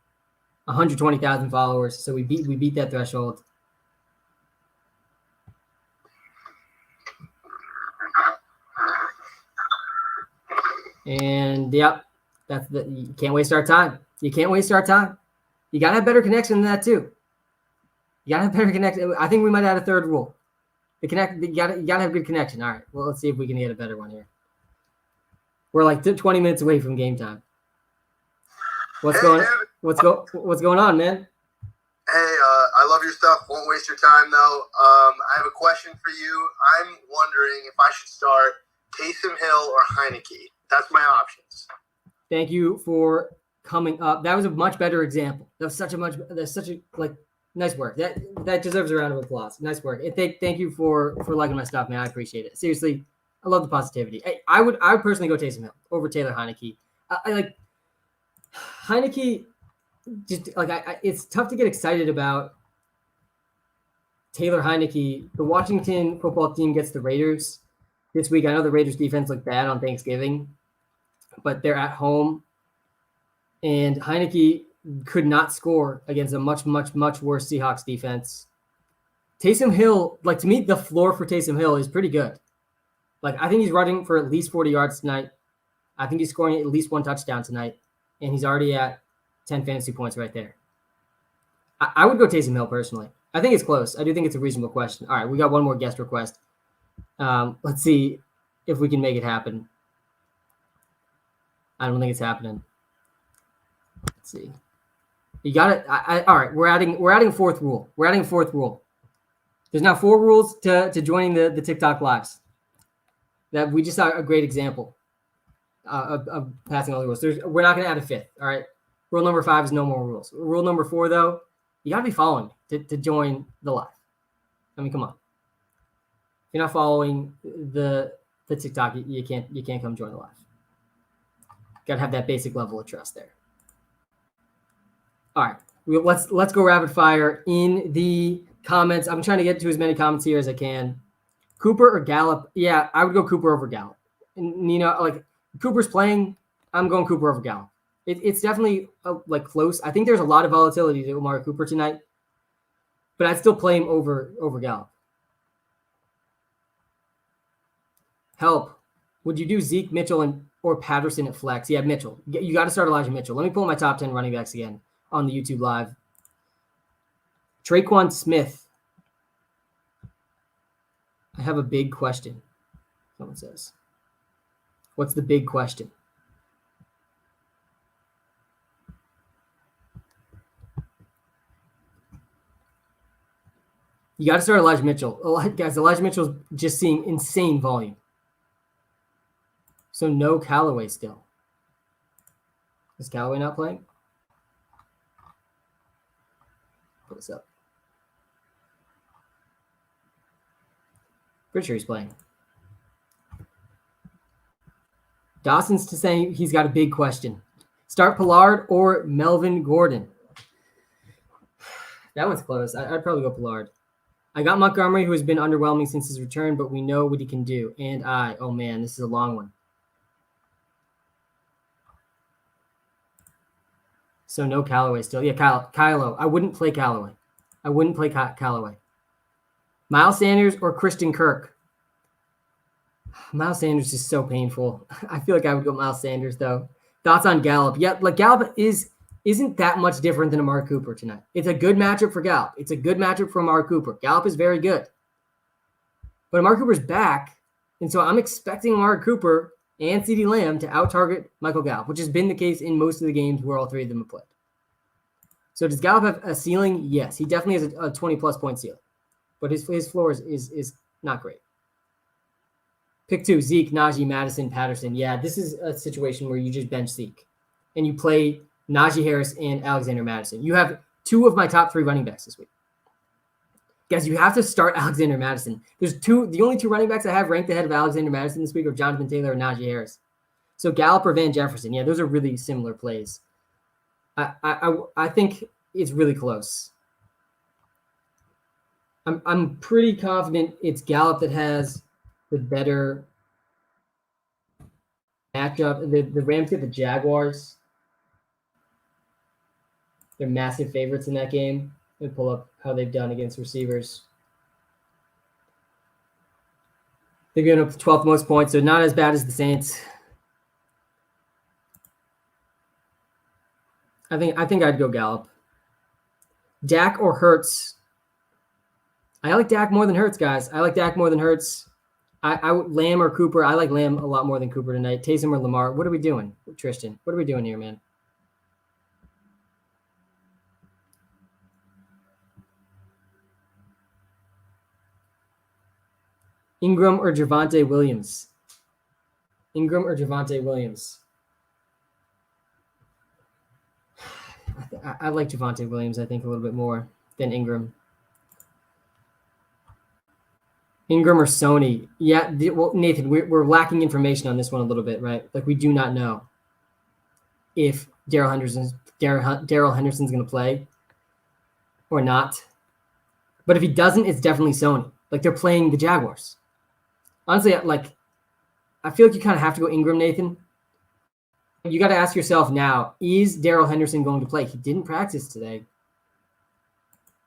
120,000 followers, so we beat that threshold. And yep, you can't waste our time. You gotta have better connection than that too. You gotta have better connection. I think we might add a 3rd rule. You gotta have good connection. All right. Well, let's see if we can get a better one here. We're like 20 minutes away from game time. What's going on, man? Hey, I love your stuff. Won't waste your time though. I have a question for you. I'm wondering if I should start Taysom Hill or Heineke. That's my options. Thank you for coming up. That was a much better example. That's such a nice work. That deserves a round of applause. Nice work. Thank you for liking my stuff, man. I appreciate it. Seriously, I love the positivity. I would personally go Taysom Hill over Taylor Heineke. I like Heineke. Just like it's tough to get excited about Taylor Heineke. The Washington football team gets the Raiders this week. I know the Raiders defense looked bad on Thanksgiving, but they're at home, and Heineke could not score against a much, much, much worse Seahawks defense. Taysom Hill, to me, the floor for Taysom Hill is pretty good. I think he's running for at least 40 yards tonight. I think he's scoring at least 1 touchdown tonight, and he's already at 10 fantasy points right there. I would go Taysom Hill personally. I think it's close. I do think it's a reasonable question. All right, we got one more guest request. Let's see if we can make it happen. I don't think it's happening. Let's see. You got it. All right, we're adding a 4th rule. There's now 4 rules to joining the TikTok lives. That we just saw a great example of passing all the rules. We're not going to add a 5th. All right. Rule number 5 is no more rules. Rule number 4, though, you got to be following to join the live. I mean, come on. If you're not following the TikTok, you can't come join the live. Got to have that basic level of trust there. All right, let's go rapid fire in the comments. I'm trying to get to as many comments here as I can. Cooper or Gallup? Yeah, I would go Cooper over Gallup. And Cooper's playing. I'm going Cooper over Gallup. It's definitely close. I think there's a lot of volatility to Amari Cooper tonight, but I'd still play him over Gallup. Help. Would you do Zeke, Mitchell, or Patterson at flex? Yeah, Mitchell. You got to start Elijah Mitchell. Let me pull my top 10 running backs again on the YouTube live. Traquan Smith. I have a big question. Someone says. What's the big question? You got to start Elijah Mitchell. Guys, Elijah Mitchell's just seeing insane volume. So no Callaway still. Is Callaway not playing? Pull this up. Pretty sure he's playing. Dawson's to saying he's got a big question. Start Pollard or Melvin Gordon? That one's close. I'd probably go Pollard. I got Montgomery, who has been underwhelming since his return, but we know what he can do. And oh man, this is a long one. So no Callaway still. Yeah, Kylo. I wouldn't play Callaway. I wouldn't play Callaway. Miles Sanders or Christian Kirk? Miles Sanders is so painful. I feel like I would go Miles Sanders, though. Thoughts on Gallup? Yeah, like Gallup isn't that much different than Amari Cooper tonight. It's a good matchup for Gallup. It's a good matchup for Amari Cooper. Gallup is very good. But Amari Cooper's back, and so I'm expecting Amari Cooper and CeeDee Lamb to out-target Michael Gallup, which has been the case in most of the games where all three of them have played. So does Gallup have a ceiling? Yes, he definitely has a 20-plus point ceiling. But his floor is not great. Pick 2, Zeke, Najee, Madison, Patterson. Yeah, this is a situation where you just bench Zeke. And you play Najee Harris and Alexander Madison. You have 2 of my top 3 running backs this week. Guys, you have to start Alexander Madison. The only 2 running backs I have ranked ahead of Alexander Madison this week are Jonathan Taylor and Najee Harris. So Gallup or Van Jefferson. Yeah, those are really similar plays. I think it's really close. I'm pretty confident it's Gallup that has the better matchup. The Rams get the Jaguars. They're massive favorites in that game. Let me pull up how they've done against receivers. They're giving up the 12th most points, so not as bad as the Saints. I think I'd go Gallup. Dak or Hurts? I like Dak more than Hurts, guys. I like Dak more than Hurts. Lamb or Cooper. I like Lamb a lot more than Cooper tonight. Taysom or Lamar. What are we doing, Tristan? What are we doing here, man? Ingram or Javonte Williams? Ingram or Javonte Williams? I like Javonte Williams, I think, a little bit more than Ingram. Ingram or Sony? Yeah, well, Nathan, we're lacking information on this one a little bit, right? Like, we do not know if Daryl Henderson's going to play or not. But if he doesn't, it's definitely Sony. Like, they're playing the Jaguars. Honestly, like, I feel like you kind of have to go Ingram, Nathan. You got to ask yourself now, is Daryl Henderson going to play? He didn't practice today,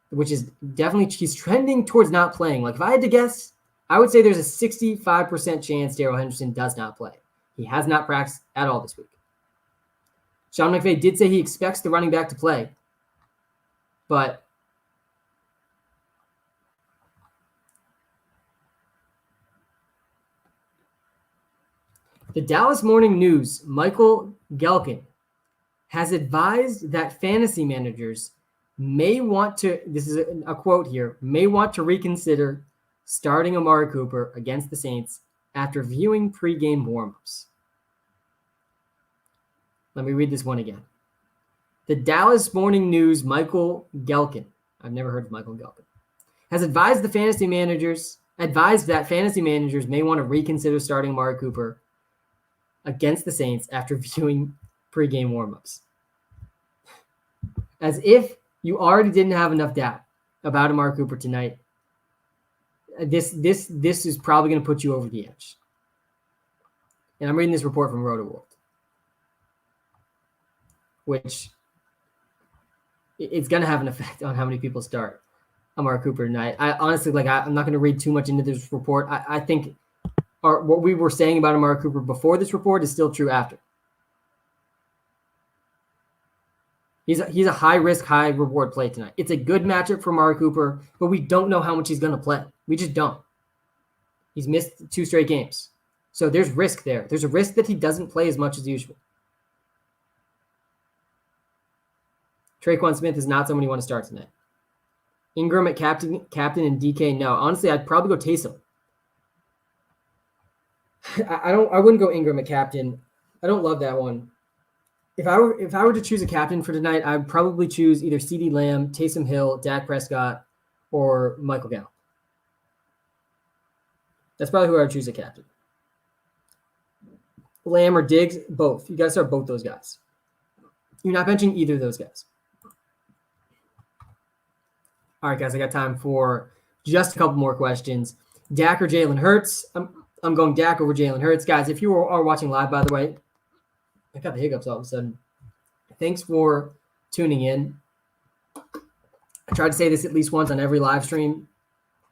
which is definitely, he's trending towards not playing. Like, if I had to guess, I would say there's a 65% chance Daryl Henderson does not play. He has not practiced at all this week. Sean McVay did say he expects the running back to play, but the Dallas Morning News, Michael Gelkin, has advised that fantasy managers may want to, this is a quote here, may want to reconsider starting Amari Cooper against the Saints after viewing pregame warmups. Let me read this one again. The Dallas Morning News, Michael Gelkin, I've never heard of Michael Gelkin, has advised that fantasy managers may want to reconsider starting Amari Cooper against the Saints after viewing pregame warmups. As if you already didn't have enough doubt about Amari Cooper tonight, this is probably going to put you over the edge. And I'm reading this report from RotoWorld, which it's going to have an effect on how many people start Amari Cooper tonight. I honestly, I'm not going to read too much into this report. I think what we were saying about Amari Cooper before this report is still true after. He's a high-risk, high-reward play tonight. It's a good matchup for Amari Cooper, but we don't know how much he's going to play. We just don't. He's missed 2 straight games. So there's risk there. There's a risk that he doesn't play as much as usual. Traquan Smith is not someone you want to start tonight. Ingram at captain and DK, no. Honestly, I'd probably go Taysom. I wouldn't go Ingram at captain. I don't love that one. If I were to choose a captain for tonight, I would probably choose either CeeDee Lamb, Taysom Hill, Dak Prescott, or Michael Gallup. That's probably who I would choose a captain. Lamb or Diggs, both. You got to start both those guys. You're not benching either of those guys. All right, guys, I got time for Just a couple more questions. Dak or Jalen Hurts? I'm going Dak over Jalen Hurts. Guys, if you are watching live, by the way, I got the hiccups all of a sudden. Thanks for tuning in. I try to say this at least once on every live stream.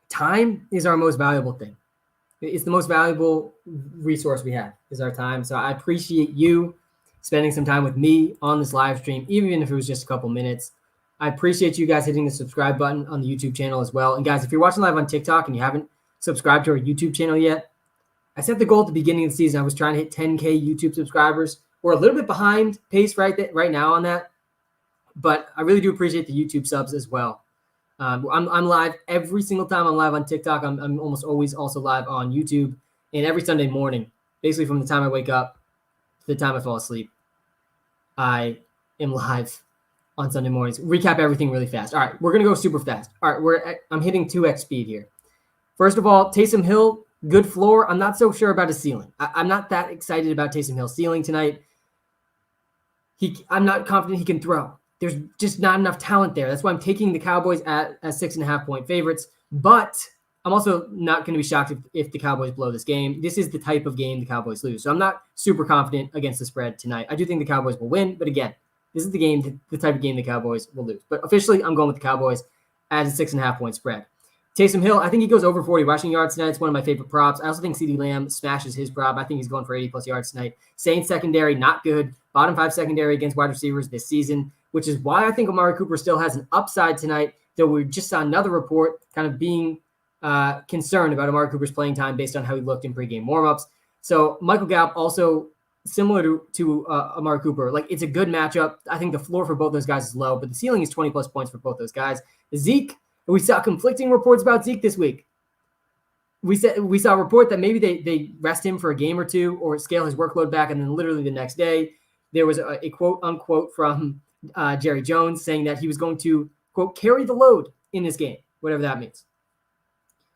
Time is our most valuable thing. It's the most valuable resource we have is our time. So I appreciate you spending some time with me on this live stream, even if it was just a couple minutes. I appreciate you guys hitting the subscribe button on the YouTube channel as well. And guys, if you're watching live on TikTok and you haven't subscribed to our YouTube channel yet, I set the goal at the beginning of the season. I was trying to hit 10K YouTube subscribers. We're a little bit behind pace right now on that, but I really do appreciate the YouTube subs as well. I'm live every single time I'm live on TikTok. I'm almost always also live on YouTube, and every Sunday morning, basically from the time I wake up to the time I fall asleep, I am live on Sunday mornings. Recap everything really fast. All right, we're gonna go super fast. All right, I'm hitting 2x speed here. First of all, Taysom Hill, good floor. I'm not so sure about his ceiling. I'm not that excited about Taysom Hill's ceiling tonight. I'm not confident he can throw. There's just not enough talent there. That's why I'm taking the Cowboys as 6.5-point favorites. But I'm also not going to be shocked if the Cowboys blow this game. This is the type of game the Cowboys lose. So I'm not super confident against the spread tonight. I do think the Cowboys will win. But again, this is the type of game the Cowboys will lose. But officially, I'm going with the Cowboys as a 6.5-point spread. Taysom Hill, I think he goes over 40 rushing yards tonight. It's one of my favorite props. I also think CeeDee Lamb smashes his prop. I think he's going for 80-plus yards tonight. Saints secondary, not good. Bottom 5 secondary against wide receivers this season, which is why I think Amari Cooper still has an upside tonight, though we just saw another report kind of being concerned about Amari Cooper's playing time based on how he looked in pregame warmups. So Michael Gallup also similar to Amari Cooper. Like, it's a good matchup. I think the floor for both those guys is low, but the ceiling is 20-plus points for both those guys. Zeke, we saw conflicting reports about Zeke this week. We saw a report that maybe they rest him for a game or two or scale his workload back, and then literally the next day there was a quote-unquote from Jerry Jones saying that he was going to, quote, carry the load in this game, whatever that means.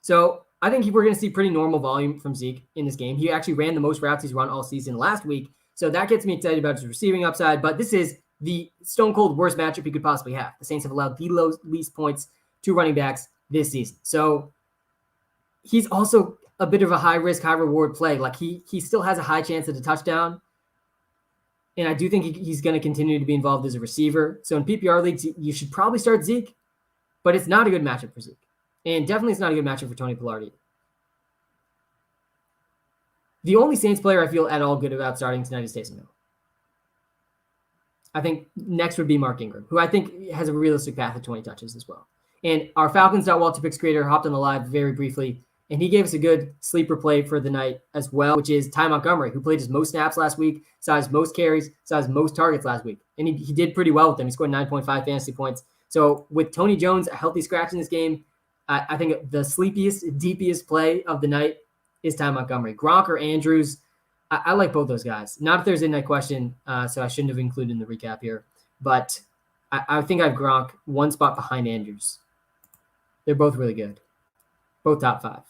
So I think we're going to see pretty normal volume from Zeke in this game. He actually ran the most routes he's run all season last week, so that gets me excited about his receiving upside, but this is the stone-cold worst matchup he could possibly have. The Saints have allowed the least points to running backs this season. So he's also a bit of a high-risk, high-reward play. Like, he still has a high chance at a touchdown, and I do think he's going to continue to be involved as a receiver. So in PPR leagues, you should probably start Zeke, but it's not a good matchup for Zeke. And definitely it's not a good matchup for Tony Pollard either. The only Saints player I feel at all good about starting tonight is Taysom Hill. I think next would be Mark Ingram, who I think has a realistic path of 20 touches as well. And our Falcons.WalterPicks creator hopped on the live very briefly, and he gave us a good sleeper play for the night as well, which is Ty Montgomery, who played his most snaps last week, saw his most carries, saw his most targets last week. And he did pretty well with them. He scored 9.5 fantasy points. So with Tony Jones, a healthy scratch in this game, I think the sleepiest, deepiest play of the night is Ty Montgomery. Gronk or Andrews, I like both those guys. Not a Thursday night question, so I shouldn't have included in the recap here. But I think I have Gronk one spot behind Andrews. They're both really good. Both top 5.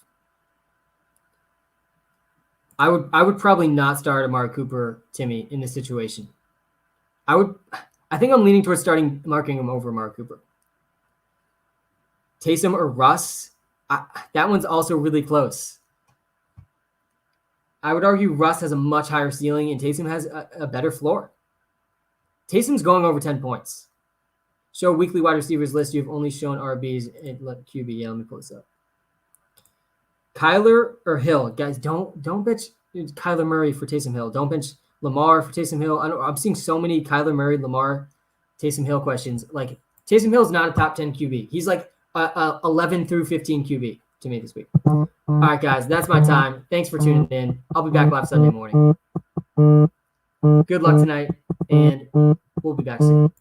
I would probably not start Amari Cooper, Timmy, in this situation. I think I'm leaning towards starting Mark Ingram over Amari Cooper. Taysom or Russ, that one's also really close. I would argue Russ has a much higher ceiling and Taysom has a better floor. Taysom's going over 10 points. Show weekly wide receivers list. You've only shown RBs and QB. Yeah, let me pull this up. Kyler or Hill, guys, don't bench Kyler Murray for Taysom Hill. Don't bench Lamar for Taysom Hill. I'm seeing so many Kyler Murray, Lamar, Taysom Hill questions. Like, Taysom Hill is not a top 10 QB. He's like 11 through 15 QB to me this week. All right, guys, that's my time. Thanks for tuning in. I'll be back live Sunday morning. Good luck tonight, and we'll be back soon.